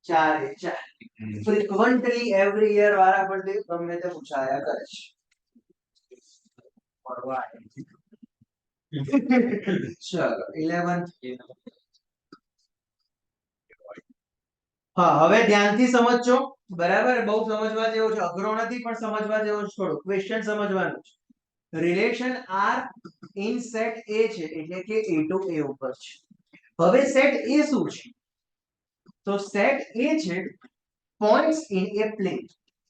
4 frequently every year વારા પરથી ગમે તે પૂછાયા કરે છે. ચલો 11. હા, હવે ધ્યાનથી સમજજો બરાબર. બહુ સમજવા જેવો છે, અઘરો નથી પણ સમજવા જેવો છે. થોડું ક્વેશ્ચન સમજવાનું છે. Relation R in set A છે એટલે કે A to A ઉપર છે. હવે સેટ A શું છે? તો સેટ A છે points in a plane,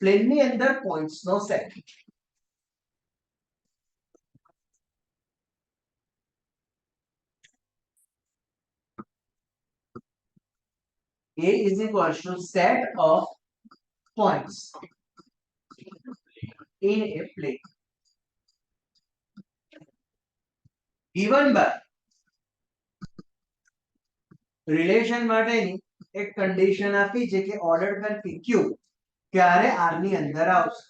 plane ની અંદર પોઈન્ટ્સ નો set. A is equal to set of points in a plane given by relation માટેની એક કન્ડિશન આપી છે કે ઓર્ડર પર PQ ક્યારે R ની અંદર આવશે.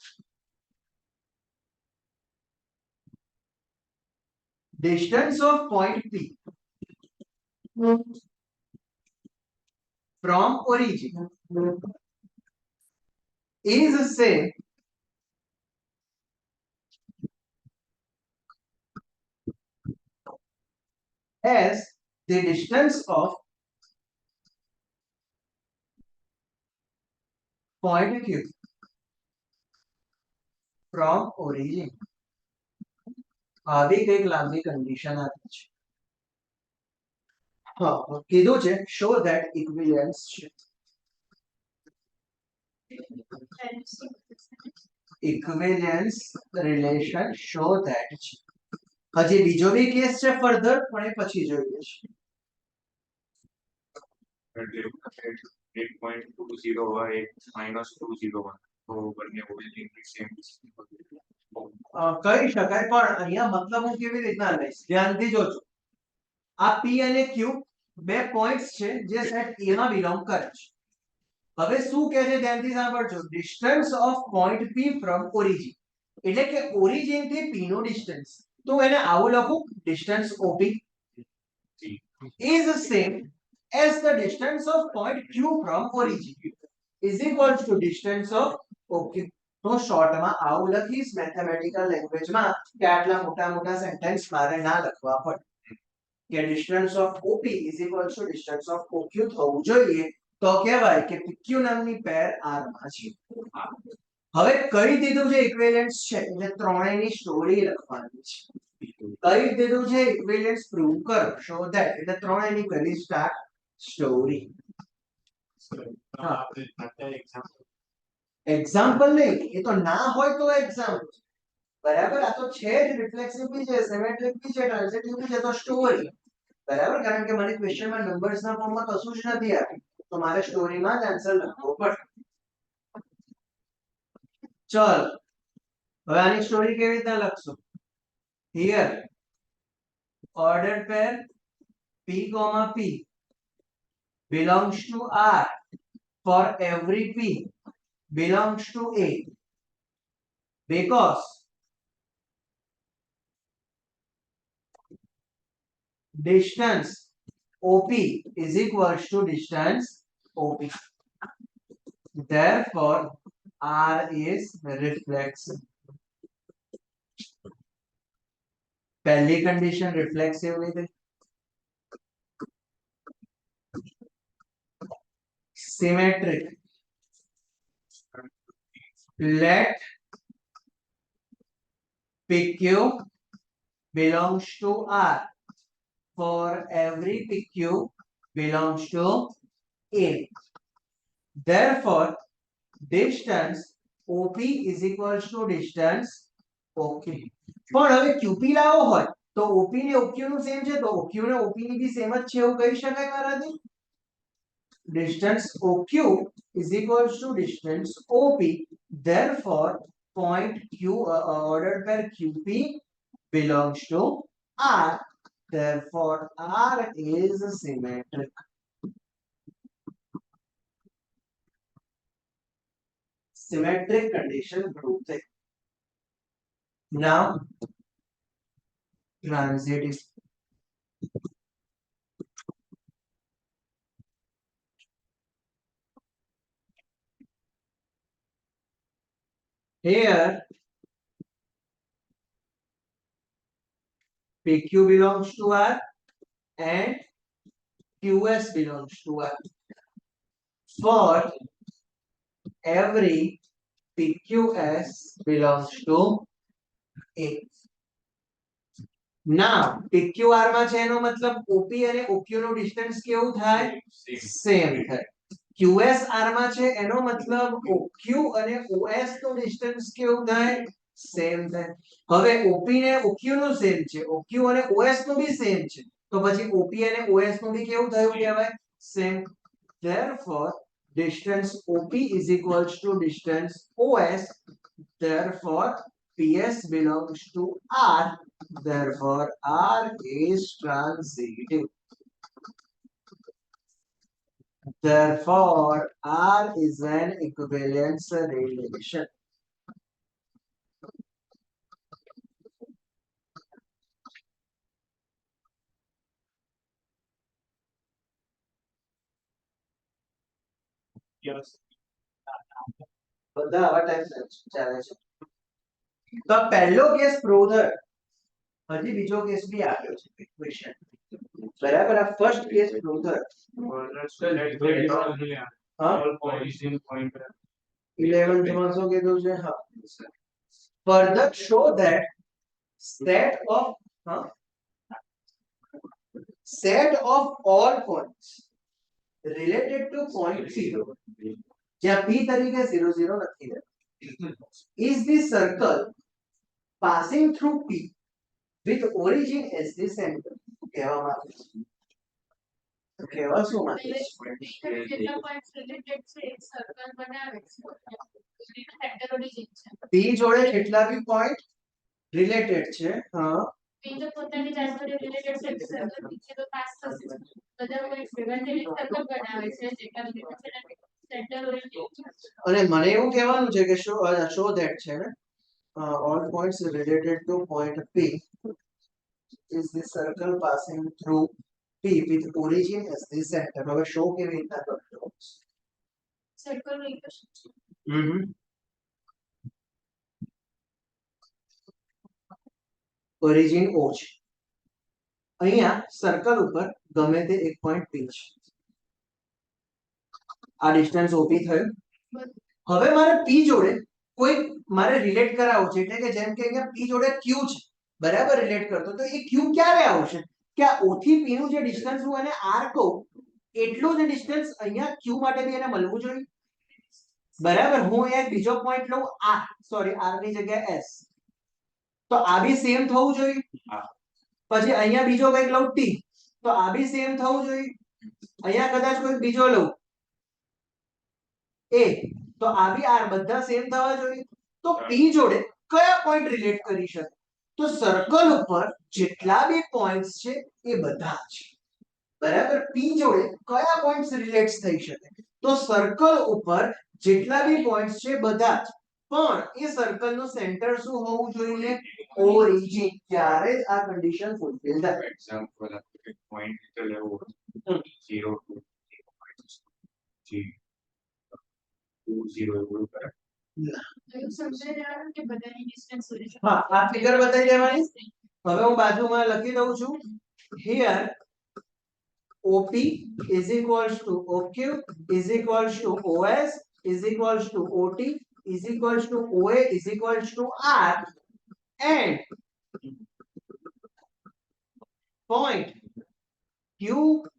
distance of point P from origin is same as the distance of point Q from origin. આવી કઈક લાંબી કન્ડિશન આપી છે. હા, કીધું છે show that equivalence છે. equivalence relation show that છે. હજી બીજો બી કેસ છે ફર્ધર પણ એ પછી જોઈએ છે. 8.20 હોય, એક -201 તો બંને ઓરિજિન સેમ. કહી શકાય, પણ અહીંયા મતલબ હું કેવી રીતના લઈશ, ધ્યાનથી જોજો. આ P અને Q બે પોઈન્ટ્સ છે જે સેટ A માં બિલોંગ કરે છે. હવે શું કહે છે ધ્યાનથી સાંભળજો, distance of point P from origin, એટલે કે ઓરિજિન થી P નું ડિસ્ટન્સ. તો એને આવું લખું, distance OP is the same as the distance of point Q from origin is equal to distance of OQ. તો શોર્ટમાં આવું લખીશ મેથેમેટિકલ લેંગ્વેજમાં કે આટલા મોટા મોટા સેન્ટેન્સ મારે ના લખવા પડે, કે distance of OP is equal to distance of OQ થવું જોઈએ. તો કહેવાય કે PQ નામની પેર R માં છે. હવે કહી દીધું છે ઇક્વિવેલન્સ છે એટલે ત્રણેયની સ્ટોરી લખવાની છે. કહી દીધું છે ઇક્વિવેલન્સ પ્રૂવ કરો, શો ધેટ, એટલે ત્રણેયની કરી સ્ટાર્ટ સ્ટોરી. આપણે અત્યારે એક્ઝામ્પલ એક્ઝામ્પલ નહીં, એ તો ના હોય તો એક્ઝામ્પલ, બરાબર. આ તો છે જ, રિફ્લેક્સિવ બી છે, સિમેટ્રિક બી છે, ટ્રાન્ઝિટિવ બી છે, તો સ્ટોરી, બરાબર. કારણ કે મને ક્વેશ્ચનમાં નંબર્સ ના ફોર્મમાં કશું જ નથી આપ્યું, તો મારે સ્ટોરીમાં જ આન્સર લખવો પડે. ચલો હવે આની સ્ટોરી કેવી રીતના લખશું? Here ordered pair P, P belongs to R for every P belongs to A because distance OP is equals to distance OP. Therefore, R is reflexive. पहली कंडीशन रिफ्लेक्सिव हुई थी. Symmetric. Let PQ belongs to R for every PQ belongs to A. Therefore, distance OP is equals to distance OQ. પણ હવે QP લાવો હોય તો OP ને OQ નું સેમ છે, તો OQ ને OP ની બી સેમ જ છે એવું કહી શકાય મારાથી. Distance OQ is equals to distance OP. Therefore, point Q ordered pair QP belongs to R. Therefore, R is symmetric. Symmetric condition proved. Now, transitive. Here, PQ belongs to R and QS belongs to R. For every PQS belongs to A. Now, PQR માં છે એનો મતલબ OP અને OQ નું distance કેવું થાય? Same થાય. QSR માં છે એનો મતલબ OQ અને OS નું ડિસ્ટન્સ કેવું થાય? સેમ થાય. હવે OP ને OQ નું સેમ છે, OQ અને OS નું બી સેમ છે, તો પછી OP અને OS નું બી કેવું થયું કહેવાય? Same. Therefore, distance OP is equals to distance OS. Therefore, PS belongs to R. Therefore, R is transitive. Therefore, R is an equivalence relation. Yes બધા આવા ટાઈપ ચાલે છે. તો પહેલો કેસ પ્રૂવ થયો, હજી બીજો કેસ બી આવ્યો છે ઇક્વેશન, બરાબર. આ ફર્સ્ટ કેસ પ્રૂવ થયો. હા, 11th માં શું કીધું છે? હા, further show that set of all points related to point 0 જ્યાં P તરીકે 0 0 નથી રહેતો is the circle passing through P with origin as the center. કહેવામાં આવે છે કહેવા શું માંગે છે? જેટલા પોઈન્ટ રિલેટેડ છે એક સર્કલ બનાવે છે સેન્ટર ઓરિજિન છે પી જોડે જેટલા બી પોઈન્ટ રિલેટેડ છે, હા, પી જો પોતાની જાત જોડે રિલેટેડ છે સર્કલ નીચે તો પાસ થશે બધા પોઈન્ટ ભેગા થઈને એક સર્કલ બનાવે છે જેટલા રિલેટેડ છે સેન્ટર ઓરિજિન છે અને મને એવું કહેવાનું છે કે શો ધેટ છે ને all points related to point P is the circle passing through P with origin as the center. હવે શો કેવી રીતના કરશો? સર્કલ નું ઇક્વેશન છે ઓરિજિન O છે, અહીંયા સર્કલ ઉપર ગમે તે એક પોઈન્ટ P છે, આ ડિસ્ટન્સ OP થયું. હવે મારે P જોડે કોઈ મારે રિલેટ કરાવવું છે, એટલે કે જેમ કે અહીંયા P જોડે Q છે, બરાબર, રિલેટ કરતો તો એ Q ક્યારે આવશે કે આ O થી P નું જે ડિસ્ટન્સ હું એને R કહું એટલું જ ડિસ્ટન્સ અહીંયા Q માટે બી એને મળવું જોઈએ, બરાબર. હું એક બીજો પોઈન્ટ લઉં R, સોરી R ની જગ્યાએ S, તો આ બી સેમ થવું જોઈએ. પછી અહીંયા બીજો કંઈક લઉં T, તો આ બી સેમ થવું જોઈએ. અહીંયા કદાચ કોઈ બીજો લઉં A, તો આ બી R, બધા સેમ થવા જોઈએ. તો P જોડે કયા પોઈન્ટ રિલેટ કરી શકે? તો સર્કલ ઉપર જેટલા બી પોઈન્ટ્સ છે એ બધા જ, બરાબર. P જોડે કયા પોઈન્ટ્સ રિલેટ થઈ શકે? તો સર્કલ ઉપર જેટલા બી પોઈન્ટ્સ છે બધા જ, પણ એ સર્કલ નું સેન્ટર શું હોવું જોઈએ? ઓરિજિન. ત્યારે જ આ કન્ડિશન ફૂલફિલ થાય. એક્ઝામ્પલ આપણે પોઈન્ટ તો લેવો હોય 0 2 0 એવું કરે. એવું સમજાઈ દેવાનું કે બધાની ડિસ્ટન્સ ઓરિજિન હા, આ ફિગર બતાવી દેવાની. હવે હું બાજુમાં લખી દઉં છું, here OP is equals to OQ is equals to OS is equals to OT is equals to OA is equals to R and point QSPA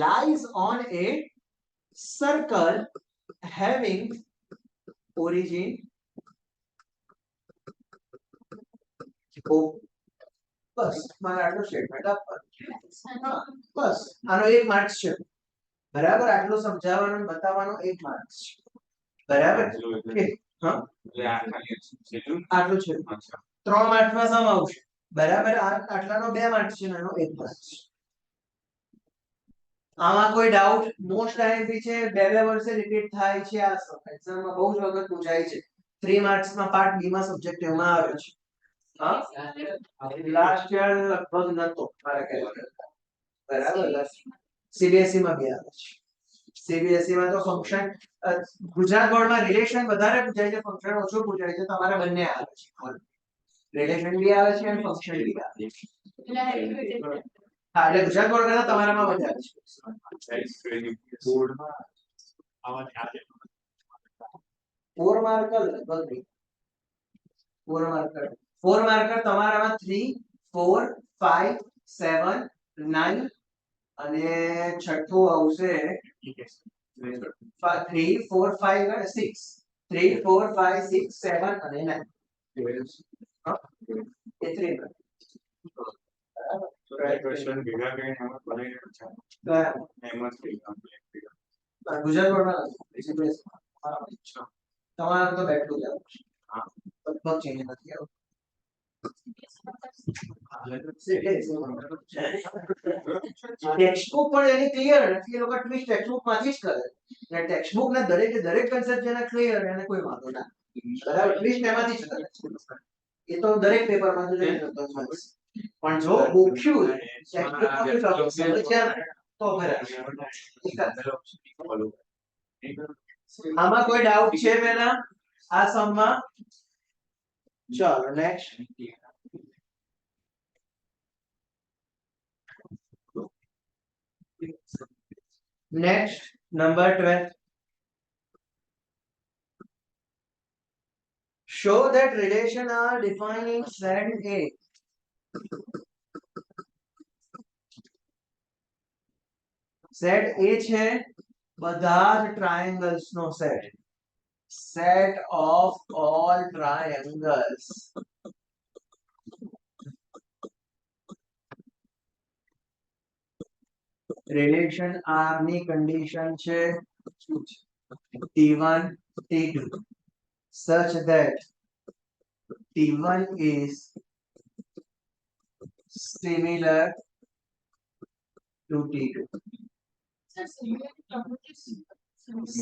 lies on a circle having origin O. બસ મારે આટલું statement આપવાનું, હા, બસ આનો એક marks છે, બરાબર. આટલું સમજાવવાનું અને બતાવવાનું એક માર્ક્સ છે, બરાબર. હા, એટલે આ ખાલી છેલ્લું આટલું છે. અચ્છા 3 માર્ક્સમાં સમ આવશે, બરાબર. આટલાનો 2 માર્ક્સ છે, આનો 1 માર્ક્સ છે. આમાં કોઈ ડાઉટ? મોસ્ટ આઈએમપી છે, બે વર્ષે રિપીટ થાય છે, આ એક્ઝામમાં બહુ જ વખત પૂછાય છે. 3 માર્ક્સમાં પાર્ટ બી માં સબ્જેક્ટિવમાં આવે છે. હા, લાસ્ટ યર લગભગ નતો મારા ખ્યાલ, બરાબર. સીબીએસઈ માં બી આવે છે. સીબીએસઈ માં તો ફંક્શન, ગુજરાત બોર્ડમાં રિલેશન વધારે પૂછાય છે, ફંક્શન ઓછું પૂછાય છે. તમારે બંને આવે છે, રિલેશન બી આવે છે અને ફંક્શન બી આવે છે. હા, એટલે ગુજરાત બોર્ડ કરતા તમારામાં વધારે છે. બોર્ડમાં આવા ધ્યાન 4 માર્કર લગભગ નહીં. 4 માર્કર તમારામાં 3 4 5 7 9 અને છઠ્ઠું આવશે 3 4 5 અને 6 3 4 5 6 7 અને 9. હા, એ 3 ક્વેશ્ચન ભેગા કરીને એમાં બનાવીને પૂછાય. એમ જ થઈ ગયું. ગુજરાત બોર્ડમાં અચ્છા તમારું તો બેઠું જ આવશે. હા લગભગ ચેન્જ નથી આવતું. ટેક્સ્ટબુક પણ એની ક્લિયર નથી, એ લોકો ટ્વિસ્ટ ટેક્સ્ટબુક માંથી જ કરે. અને ટેક્સ્ટબુક ના દરેક કન્સેપ્ટ જેના ક્લિયર એને કોઈ વાંધો ના, બરાબર. ટ્વિસ્ટ એમાંથી જ કરે. એ તો દરેક પેપર માં જોઈ શકતો હોય. પણ જો ગોખ્યું ટેક્સ્ટબુક સમજ્યા તો બરાબર. આમાં કોઈ ડાઉટ છે પેલા આ સમમાં? ચાલો next. Next, number 12. Show that relation are defined in set A. Set A છે બધા જ triangles નો set. Set of all triangles. Relation R ની કન્ડિશન છે T1 T2 such that T1 is similar to T2.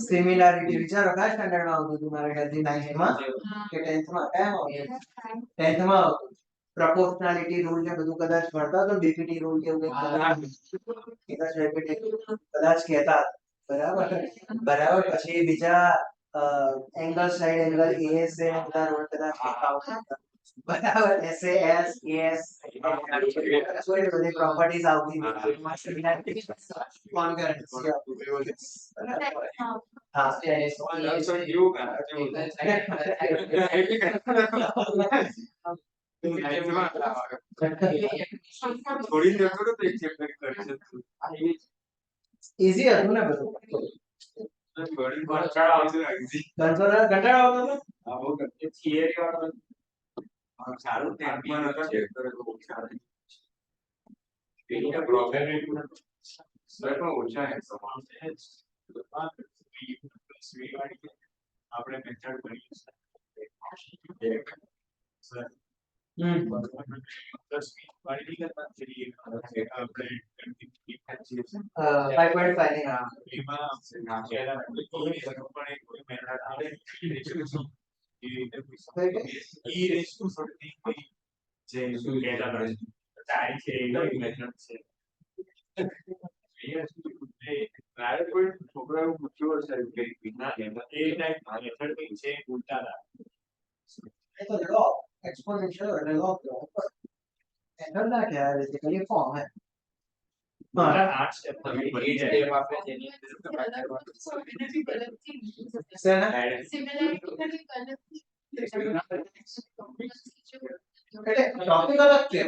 Similarity વિચારો કયા સ્ટાન્ડર્ડમાં આવતું હતું મારા ખ્યાલથી 9th માં કે 10th માં કયા આવતું 10th માં આવતું પ્રપોર્શનાલિટી રૂલ ને બધું કદાચ ભણતા તો ડીપીટી રૂલ કે એવું કંઈક કદાચ કહેતા બરાબર બરાબર પછી બીજા એંગલ સાઇડ એંગલ એએસ એ બધા રૂલ કદાચ કહેતા આવતા બરાબર SAS AS કોઈ બધી પ્રોપર્ટીઝ આવતી કોન્કરન્સી હા થોડી દેર તો એક ચેપ્ટર કરી શકતું ઈઝી હતું ને બધું થોડી કંટાળો આવતો ઈઝી કંટાળો આવતો હતો આ બહુ થિયરી વાળો સારું ટેન્શન હતો ચેપ્ટર તો બહુ સારું એ પ્રોબ્લેમ સર પણ ઓછા હે સમાન આપણે મેથડ કરીએ સર છોકરા એવું પૂછ્યું હશે કે વિજ્ઞાન એ ટાઈપ મેથડ કઈ છે ઉલટા એ તો લો એક્સપોનેન્શિયલ એટલે લો એનો ના કહેવાય બેઝિકલી ફોર્મ હે મારા 8 સ્ટેપ તમે તમે ભણી ભણી જાય. જાય આપણે જેની શેના એટલે ટોપિક અલગ છે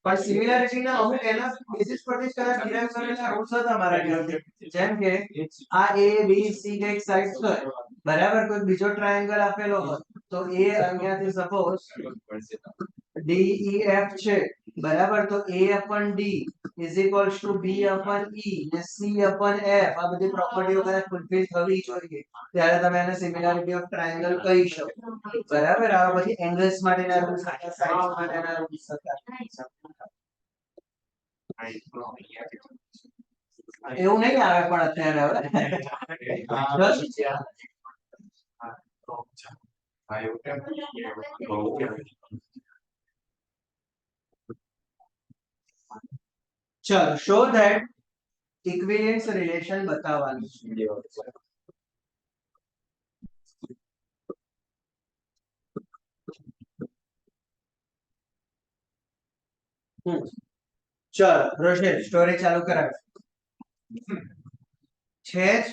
પણ સિમિલારિટી ના અમુક એના બેસિસ પરથી કદાચ ડિરાઈવ કરેલા રૂલ્સ હતા મારા ખ્યાલથી જેમ કે આ A B C કઈક સાઈડ પર બરાબર કોઈ બીજો ટ્રાયેંગલ આપેલો હોય તો A અહીંયાથી સપોઝ D E F છે બરાબર તો A upon D is equals to B upon E ને C upon F આ બધી પ્રોપર્ટીઓ કદાચ ફૂલફિલ થવી જોઈએ ત્યારે તમે એને સિમિલારિટી ઓફ ટ્રાયેંગલ કહી શકો બરાબર આ બધી એંગલ્સ માટેના રૂલ્સ હતા સાઇડ્સ માટેના રૂલ્સ હતા એવું નહીં આવે પણ અત્યારે હવે ચલો શો ધેટ ઇક્વિવેલન્સ રિલેશન બતાવવાનું છે ચલો રોશની સ્ટોરી ચાલુ કરાવ છે જ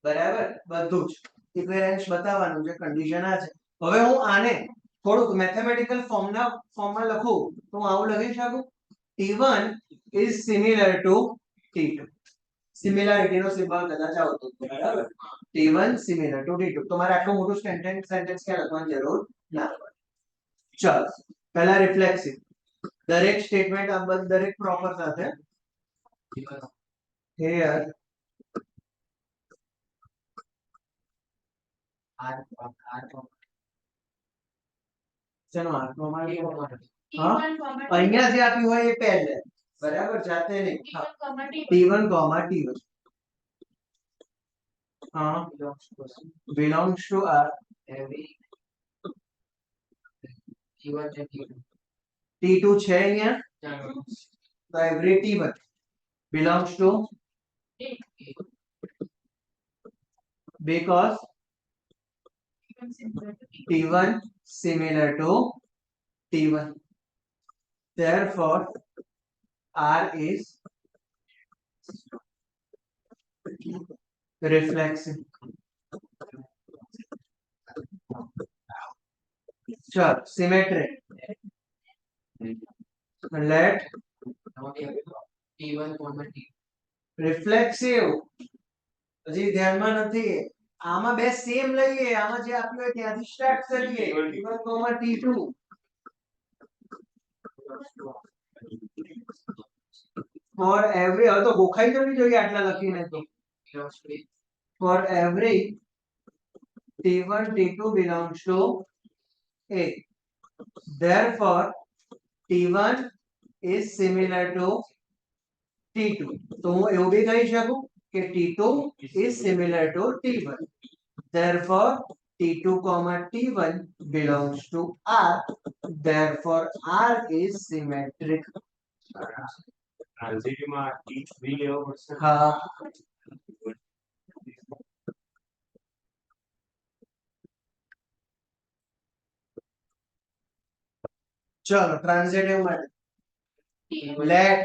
બરાબર બધું જ ઇક્વિવેલન્સ બતાવવાનું છે કન્ડિશન આ છે હવે હું આને થોડુંક મેથેમેટિકલ ફોર્મમાં લખું તો હું આવું લખી શકું T1 is similar to T2 similarity નો સિમ્બોલ કદાચ આવતો બરાબર T1 similar to T2 તો મારે આટલું મોટું સેન્ટેન્સ ક્યાં લખવાની જરૂર ના પડે ચલો પહેલા રિફ્લેક્સિવ દરેક સ્ટેટમેન્ટ આ બધા દરેક પ્રોપર સાથે here ચલો આત્મા અહીંયા જે આપ્યું હોય એ પહેલે બરાબર જાતે નહીં T1, T1 હા belongs to R T2 છે અહીંયા તો every T1 belongs to because T1 similar to T1 therefore R is reflexive chalo symmetry let reflexive હજી ધ્યાનમાં નથી આમાં બે સેમ લઈએ આમાં જે આપ્યું હોય ત્યાંથી સ્ટાર્ટ કરીએ T1, T2 ફોર એવરી, હવે તો ગોખાઈ જવી જોઈએ આટલા લખીને તો. For every T1 T2 belongs to A, therefore T1 is similar to T2. તો હું એવું બી કહી શકું કે T2 is similar to T1, therefore T2 T1 belongs to R, therefore R is symmetric. Transitive માં T3 લેવો પડશે. હા, ચલો ટ્રાન્ઝિટિવ માટે let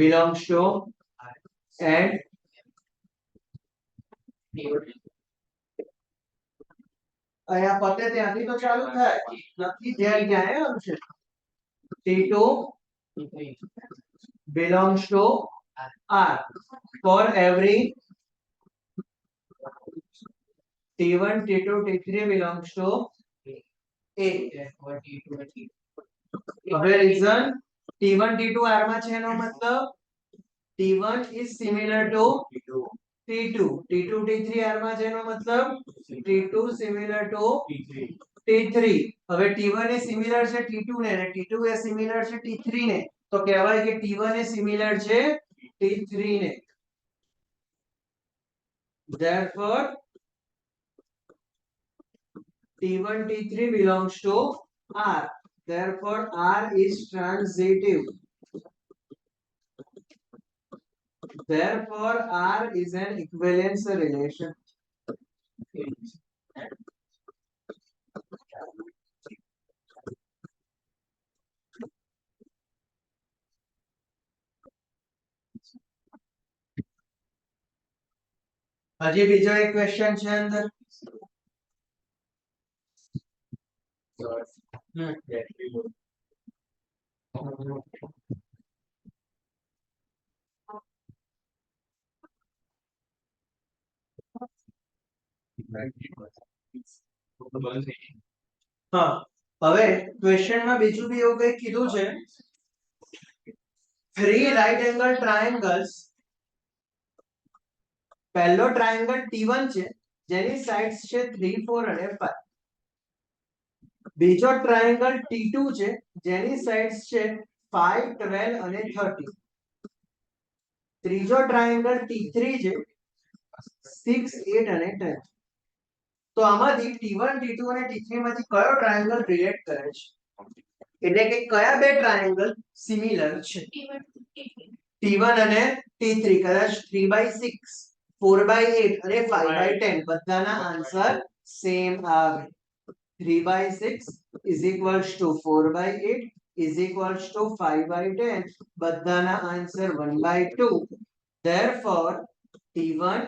belongs to and અહીંયા પતે ત્યાંથી તો ચાલુ થાય, નથી જ્યાં ક્યાં આવ્યું છે. T2 belongs to R for every T1 T2 T3 belongs to A. હવે reason T1 T2 R માં છે એનો મતલબ T1 is similar to T2, T2 T3 R માં છે એનો મતલબ T2 similar to T3. હવે T1 એ સિમિલર છે T2 ને અને T2 એ સિમિલર છે T3 ને, તો કહેવાય કે T1 એ સિમિલર છે T3 ને. Therefore T1 T3 belongs to R, therefore R is transitive, therefore R is an equivalence relation. હજી બીજો એક ક્વેશ્ચન છે અંદર. હા, હવે ક્વેશ્ચનમાં બીજું બી એવું કંઈક કીધું છે. 3 right angle triangles, પહેલો ટ્રાયેંગલ T1 છે જેની સાઇડ્સ છે 3 4 અને 5. બીજો ટ્રાયેંગલ T2 છે જેની સાઇડ્સ છે 5 12 અને 30. ત્રીજો ટ્રાયેંગલ T3 છે 6 8 અને 10. તો આમાંથી T1 T2 અને T3 માંથી કયો ટ્રાયેંગલ રિલેટ કરે છે, એટલે કે કયા બે ટ્રાયેંગલ સિમિલર છે. T1 અને T3 કદાચ 3/6 4/8 અને 5/10 બધાના આન્સર સેમ આવે. 3/6 is equals to 4/8 is equals to 5/10, બધાના answer 1/2. Therefore T1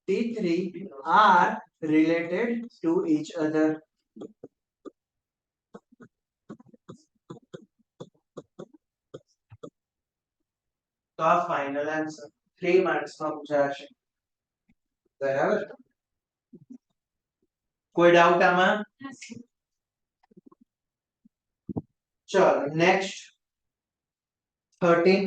T3 are related to each other. તો આ ફાઇનલ આન્સર 3 માર્ક્સ માં પૂછાશે. બરાબર, કોઈ ડાઉટ આમાં? ચલો next 13.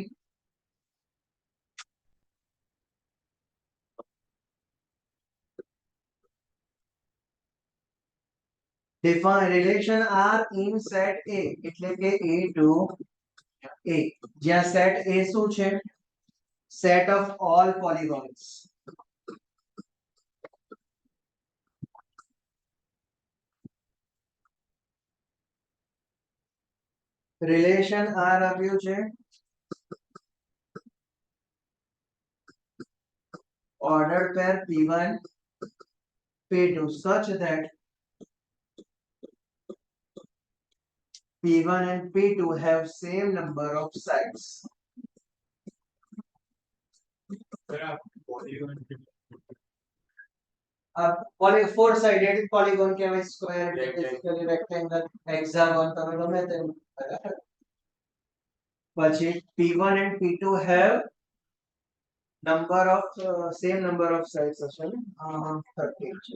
Define relation R in set A, એટલે કે A to A, જ્યાં set A શું છે? Set of all polygons. Relation R આવ્યું છે ordered pair P1 P2 such that P1 and P2 have same number of sides. Four sided polygon કહેવાય, square, basically rectangle, hexagon, તમે ગમે તેમ. પછી P1 and P2 have number of same number of sides હશે ને? 30 છે.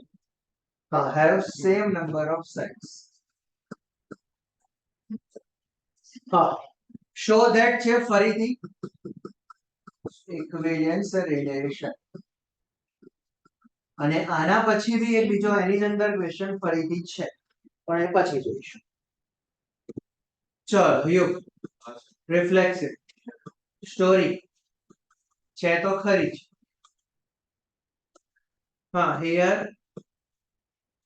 have same number of sides. હા, show that છે ફરીથી ઇક્વિવેલન્સ રિલેશન, અને આના પછી બી એક બીજો એની જ અંદર ક્વેશ્ચન ફરીથી છે, પણ એ પછી જોઈશું. ચલો યુ રિફ્લેક્સિવ સ્ટોરી છે તો ખરી જ. હા, here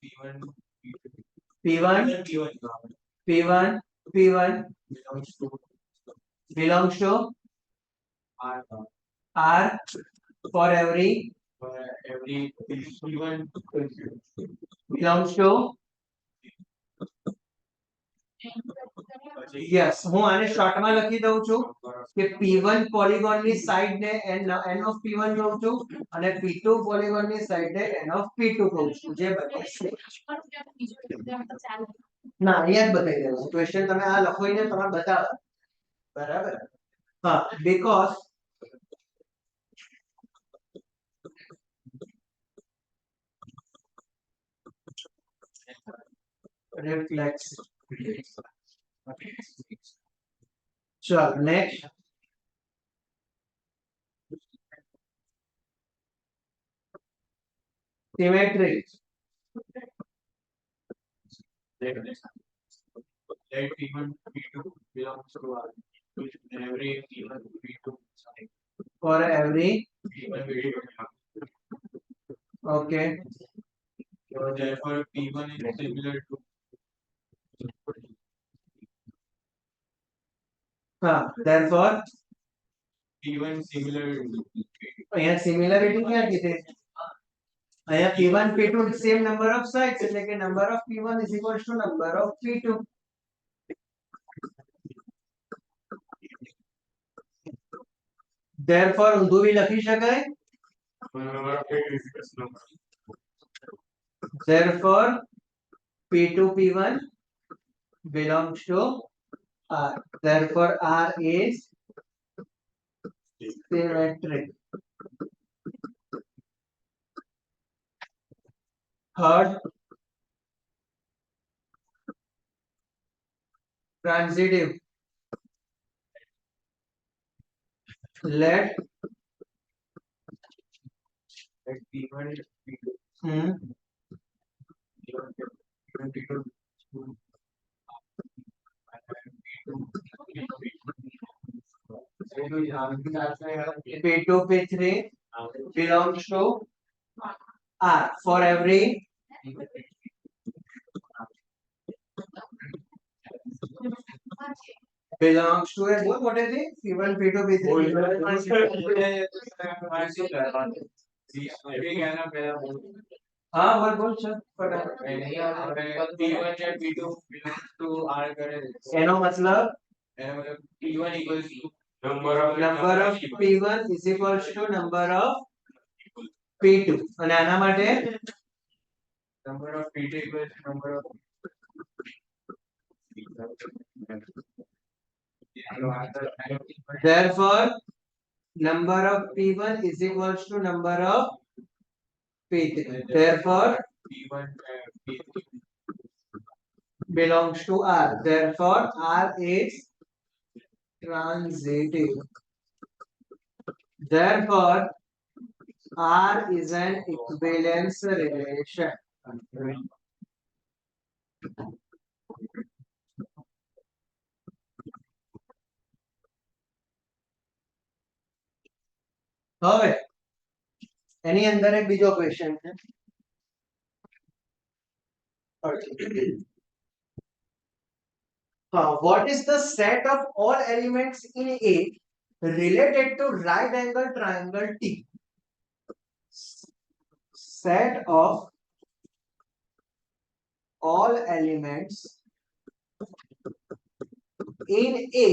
P1 P1 P1 P1 belongs to belongs to R R for every for every P1 belongs to yes. હું આને શોર્ટમાં લખી દઉં છું કે P1 પોલીગોન ની સાઈડ ને n of P1 કહું છું, અને P2 પોલીગોન ની સાઈડ ને n of P2 કહું છું. જે બતાવશે ના, અહીંયા જ બતાવી દેવું ક્વેશ્ચન. તમે આ લખોઈને તમારે બતાવો, બરાબર. હા, બીકોઝ રિફ્લેક્સ. ચલો next. Symmetry. let P1 P2 belongs to R which every P1 P2 for every P1 P2 okay. so therefore P1 is similar to therefore P1 similar to અહીંયા સિમિલરિટી ક્યાં કીધી? અહીંયા P1 P2 same number of sides, એટલે કે number of P1 is equals to number of P2. therefore ઊંધું બી લખી શકાય. therefore P2 P1 belongs to R. therefore R is symmetric. Third, transitive. Let P1 P2 P1 P2 P2 P3 belongs to R for every belongs to a what is it? P1 P2 P3 हाँ बोल चल फटाफट. P1 and P2 belongs to R करे એનો મતલબ P1 equals to number of P1 is equals to number of P2, અને આના માટે number of P2 equals to number of therefore number of P1 is equals to number of P3. therefore P1 P3 belongs to R. therefore R is transitive. therefore R is an equivalence relation. હવે એની અંદર એક બીજો question છે. what is the set of all elements in A related to right angle triangle T? set of all elements in A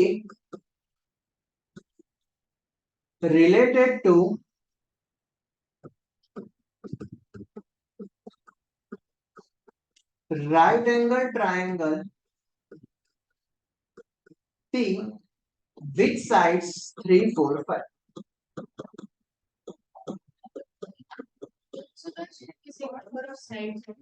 related to right angle triangle T, which sides 3, 4, 5? So that's किसी number of sides है.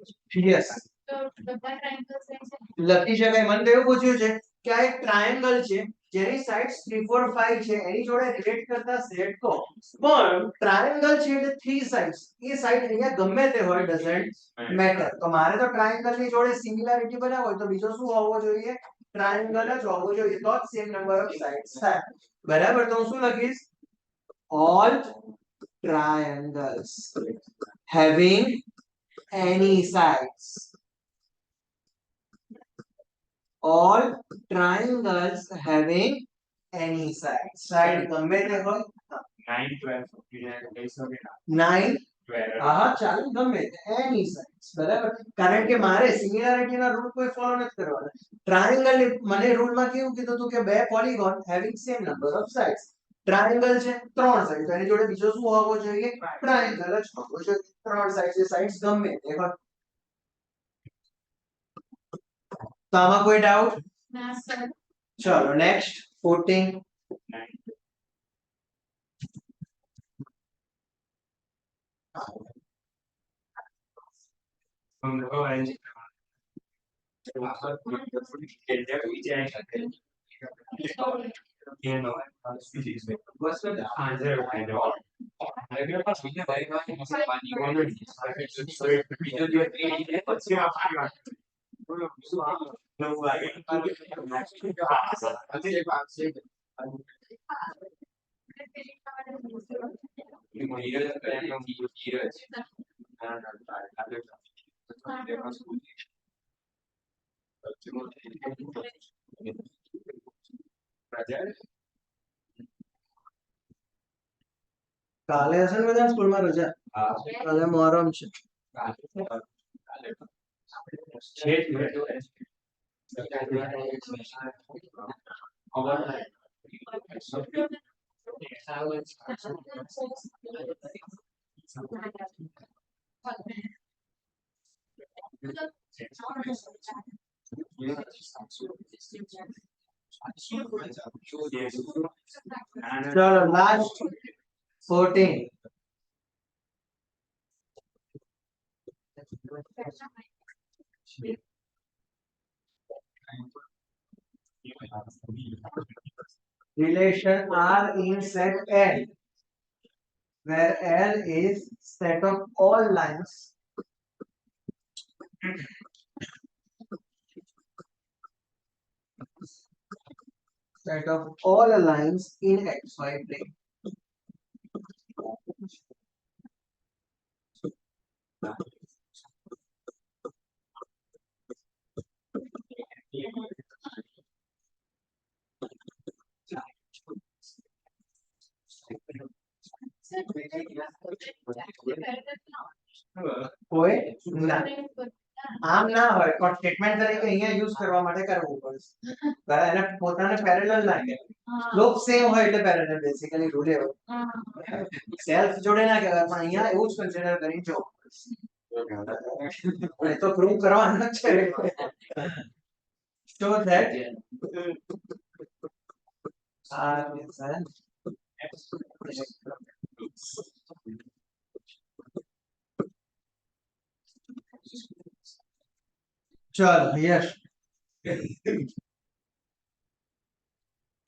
yes. तो double triangle sides है. લખી શકાય. મને તો એવું પૂછ્યું છે કે આ એક ટ્રાયેંગલ છે જેની સાઇડ્સ 3 4 5 છે એની જોડે રિલેટ કરતા સેટ કહો પણ ટ્રાયેંગલ છે એટલે 3 સાઇડ્સ એ સાઇડ અહીંયા ગમે તે હોય ડઝન્ટ મેટર તો મારે તો ટ્રાયેંગલ ની જોડે સિમિલારિટી બનાવવો હોય તો બીજો શું હોવો જોઈએ ટ્રાયેંગલ જ હોવો જોઈએ તો જ સેમ નંબર ઓફ સાઇડ્સ થાય બરાબર તો હું શું લખીશ all triangles having any sides all triangles having any sides side ગમે તે હોય 9 12 કહી શકે ને 9 12 હા ચાલો ગમે તે any sides બરાબર કારણ કે મારે સિમિલારિટી ના રૂલ કોઈ ફોલો નથી કરવાના ટ્રાયેંગલ ની મને રૂલ માં કેવું કીધું હતું કે બે polygon having same number of sides triangle છે 3 સાઈડ તો એની જોડે બીજો શું હોવો જોઈએ ટ્રાયેંગલ જ હોવો જોઈએ 3 સાઈડ છે સાઈડ્સ ગમે તે હોય તો આમાં કોઈ ડાઉટ ના સર ચલો નેક્સ્ટ 14 हम लोग एंड क्या विचार करते हैं ये नो फिजिक्स में बस में आंसर फाइंड आउट अगर पास विचार भाई का पानी को नहीं सो वीडियो जो 3 है अच्छे आप आगे नो आगे अच्छे बात से ये करने की ये કાલે હશે ને બધા સ્કૂલમાં રજા કાલે મોહરમ છે ચલો last 14 relation R in set L where L is set of all lines set of all lines in xy plane કોઈ ના આમ ના હોય પણ સ્ટેટમેન્ટ તરીકે અહીંયા યુઝ કરવા માટે કરવું પડશે બરાબર એને પોતાને પેરેલલ લાગે સ્લોપ સેમ હોય એટલે પેરેલલ બેઝિકલી રૂલ એવો સેલ્ફ જોડે ના કહેવાય પણ અહીંયા એવું જ કન્સિડર કરી જો એ તો પ્રૂવ કરવાનું જ છે so that चल यश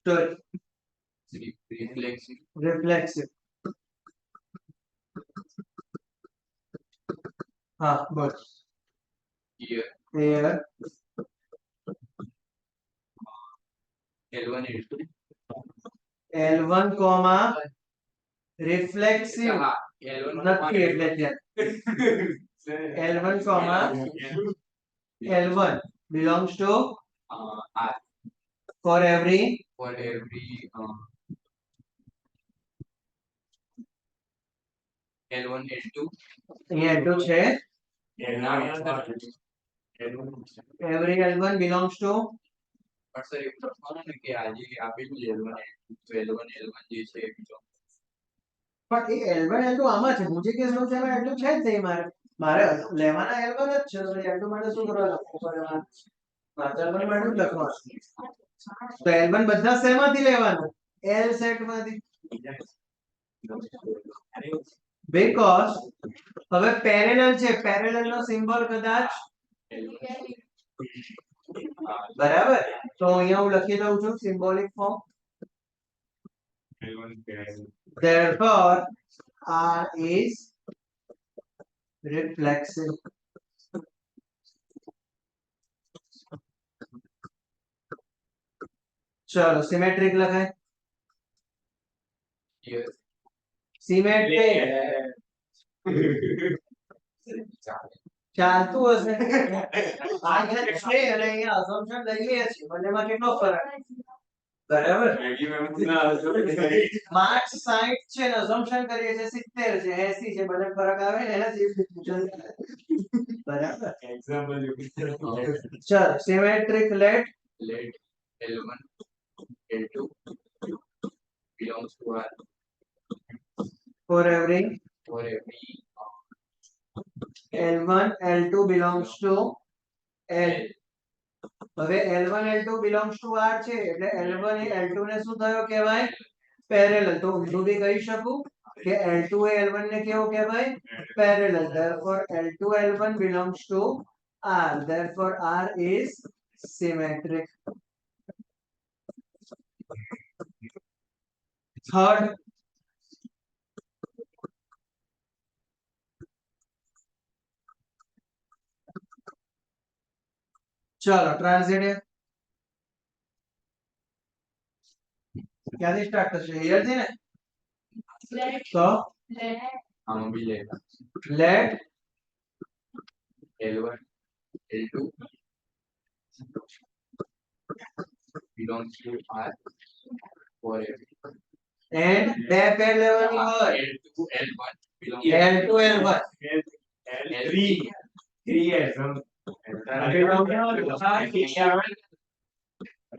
story reflexive हाँ बस here L1 comma reflexive નથી એટલે ત્યાં L1 comma L1 belongs to R for every L1 L2 અહીંયા L2 છે every L1 belongs to પણ સર એવું લખવાનું ને કે આજે આપેલું છે L1 L1 જે છે એ બીજો પણ એ L1 L2 આમાં છે હું જે કેસ લઉં છું એમાં L2 છે જ નહીં મારે લેવાના L1 જ છે તો L2 માટે શું કરવા લખવું પડે મારે L1 માટે જ લખવાનું તો L1 બધા શેમાંથી લેવાનું L સેટ માંથી because હવે પેરેલલ છે પેરેલલ નો સિમ્બોલ કદાચ બરાબર, તો અહીંયા હું લખી દઉં છું symbolic form. Therefore, R is reflexive. ચલો સિમેટ્રિક લખાય. Yes. સિમેટ્રિક ચાલતું હશે. અહીંયા છે અને અહીંયા assumption લઈએ છીએ, બંનેમાં કેટલો ફરક? બરાબર, માર્ક્સ 60 છે ને assumption કરીએ છે 70 છે 80 છે, બંને ફરક આવે ને એના જેવી પૂછન. બરાબર, ચલ symmetric let Let L1, L2 belongs to R for every for every L1 L2 belongs to L. હવે L1 L2 belongs to R છે એટલે L1 એ L2 ને શું થયો કહેવાય? પેરેલલ. તો હું બી કહી શકું કે L2 એ L1 ને કેવો કહેવાય? Parallel. therefore L2 L1 belongs to R, therefore R is symmetric. Third, ચલો ટ્રાન્ઝિટિવ ક્યાંથી સ્ટાર્ટ થશે? હિયર થી ને? તો આમાં બી લેતા let L1, L2 belongs to R for every and બે પેર લેવાની હોય. L2, L1 belongs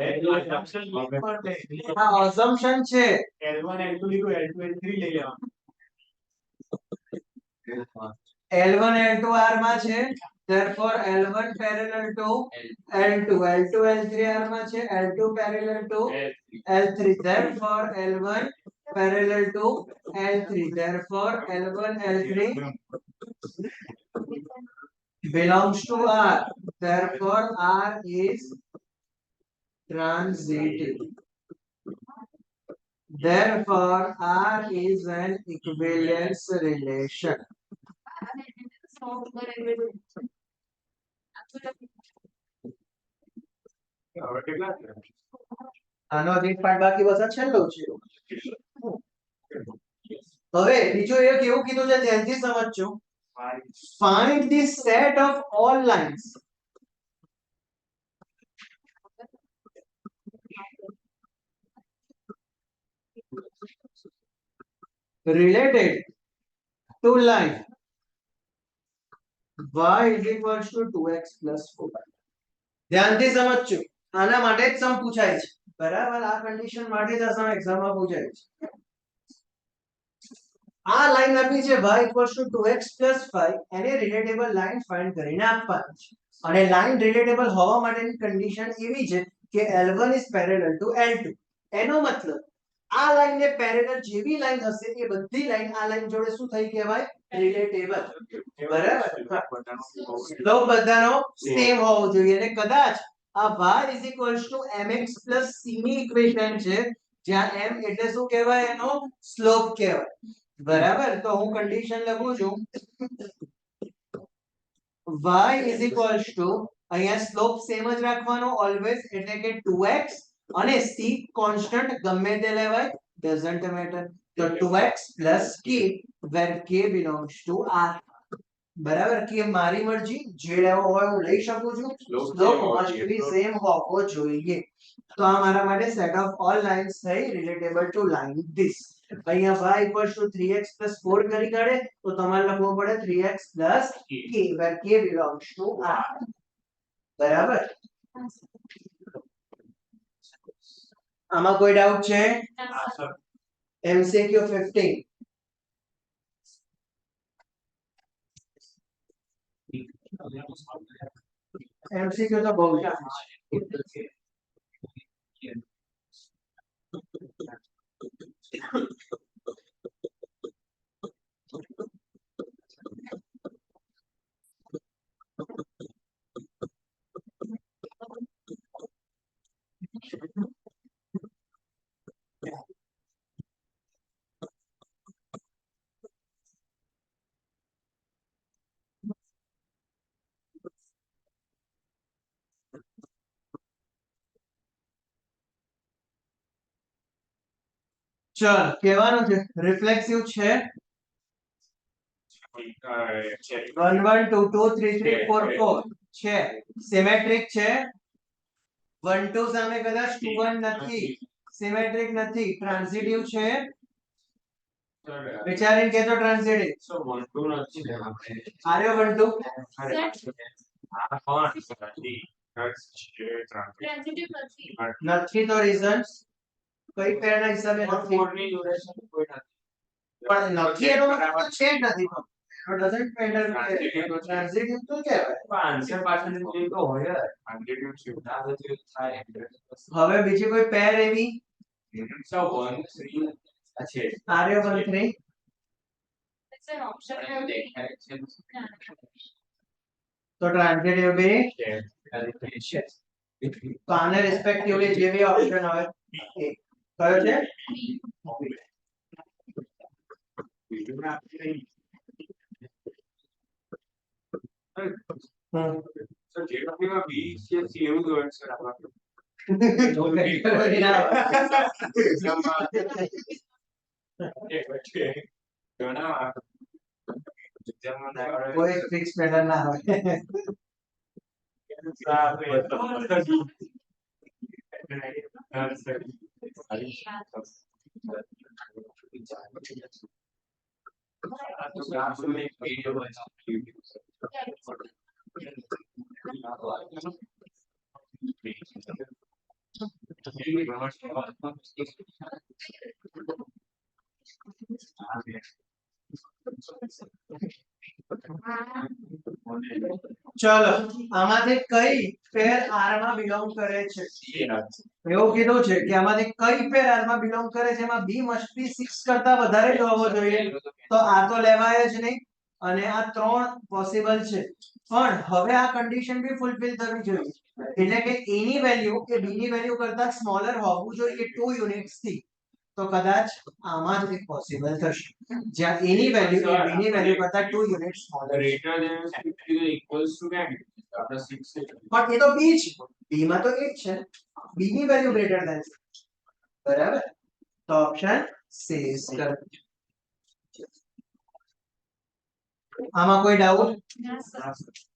L2 L1 આ assumption છે. L1 L2 R માં છે, therefore L1 parallel to L2, L2 L3 R માં છે, L2 parallel to L3, therefore L1 parallel to L3, therefore L1 L3 belongs to R, therefore R is transitive. Therefore R is an equivalence relation. આનો રીત પાઠ બાકી બસ આ છેલ્લો છે. હવે બીજું એક એવું કીધું છે ધ્યાનથી સમજજો. Find the set of all lines related to line y is equals to 2x plus 4. ધ્યાનથી સમજજો, આના માટે જ સમ પૂછાય છે. બરાબર, આ કન્ડિશન માટે જ આ સમ એક્ઝામમાં પૂછાય છે. આ લાઈન આપી છે y equals to 2x plus 5, એને રિલેટેબલ લાઈન ફાઇન્ડ કરીને આપવાની છે. અને લાઈન રિલેટેબલ હોવા માટેની કન્ડિશન એવી છે કે L1 is parallel to L2. એનો મતલબ આ લાઈન ને પેરેલલ જેવી લાઈન હશે એ બધી લાઈન આ લાઈન જોડે શું થઈ કહેવાય? રિલેટેબલ. બરાબર, સ્લોપ બધાનો સેમ હોવો જોઈએ. અને કદાચ આ y is equals to mx plus c ની ઇક્વેશન છે, જ્યાં m એટલે શું કહેવાય? એનો સ્લોપ કહેવાય. બરાબર, તો હું કન્ડિશન લખું છું y is equals to, અહીંયા સ્લોપ સેમ જ રાખવાનો ઓલવેઝ, એટલે કે 2x અને c કોન્સ્ટન્ટ ગમે તે લેવાય, doesn't matter. તો 2x plus k where k belongs to r. બરાબર, કે મારી મરજી જે લેવો હોય હું લઈ શકું છું. સ્લોપ must be same હોવો જોઈએ. તો આ મારા માટે સેટ ઓફ ઓલ લાઇન્સ થઈ રિલેટેબલ ટુ લાઇન ધીસ. અહીંયા y equals to 3x plus 4 કરી કાઢે તો તમારે લખવું પડે 3x plus k where k belongs to r. બરાબર, આમાં કોઈ ડાઉટ છે? MCQ 15. MCQ તો બહુ છે. ચલો કહેવાનું છે રિફ્લેક્સિવ છે check. 1 1 2 2 3 3 4 4 છે સિમેટ્રિક છે 1 2 સામે કદાચ 2 1 નથી સિમેટ્રિક નથી ટ્રાન્ઝિટિવ છે વિચારીને કહેજો ટ્રાન્ઝિટિવ So one two નથી આપણે. આર્યો 1 2 આ કોણ નથી that's ટ્રાન્ઝિટિવ નથી. નથી તો રીઝન્સ કઈ પેરના હિસાબે નથી four ની જોડે છે કોઈ નથી. પણ નથી એનો મતલબ છે જ નથી ડઝન્ટ મેટર ટ્રાન્ઝિટિવ તો કહેવાય પણ આન્સર પાછળની જે તો હોય જ આન્ટિટ્યુડ છે ના બધું થાય હવે બીજી કોઈ પેર એવી so 1 3 છે આર્યો 1 3 It's an option I have taken. દેખાય છે તો ટ્રાન્ઝિટિવ બી કે છે તો આને રિસ્પેક્ટિવલી જે બી ઓપ્શન હોય એ કયો છે બીજું ના so જેટલીમાં બી છે એવું જ હોય સર આપણે કોઈ ફિક્સ પેટર્ન ના હોય ચલો આમાંથી કઈ પેર આર માં બિલોંગ કરે છે એવું કીધું છે કે આમાંથી કઈ પેર આર માં બિલોંગ કરે છે એમાં બી મસ્ટ બી 6 કરતા વધારે જ હોવો જોઈએ તો આ તો લેવાય જ નહીં અને આ ત્રણ પોસિબલ છે પણ હવે આ કન્ડિશન બી ફૂલફિલ થવી જોઈએ એટલે કે a ની વેલ્યુ એ b ની વેલ્યુ કરતા સ્મોલર હોવું જોઈએ 2 યુનિટ્સ થી તો કદાચ આમાં જ એક પોસિબલ થશે જ્યાં a ની વેલ્યુ એ b ની વેલ્યુ કરતા 2 યુનિટ સ્મોલર છે greater than equals to આપણે 6 છે પણ એ તો b છે b માં તો 8 છે b ની વેલ્યુ ગ્રેટર ધેન બરાબર તો ઓપ્શન સી ઇઝ કરેક્ટ આમાં કોઈ ડાઉટ Yes, sir.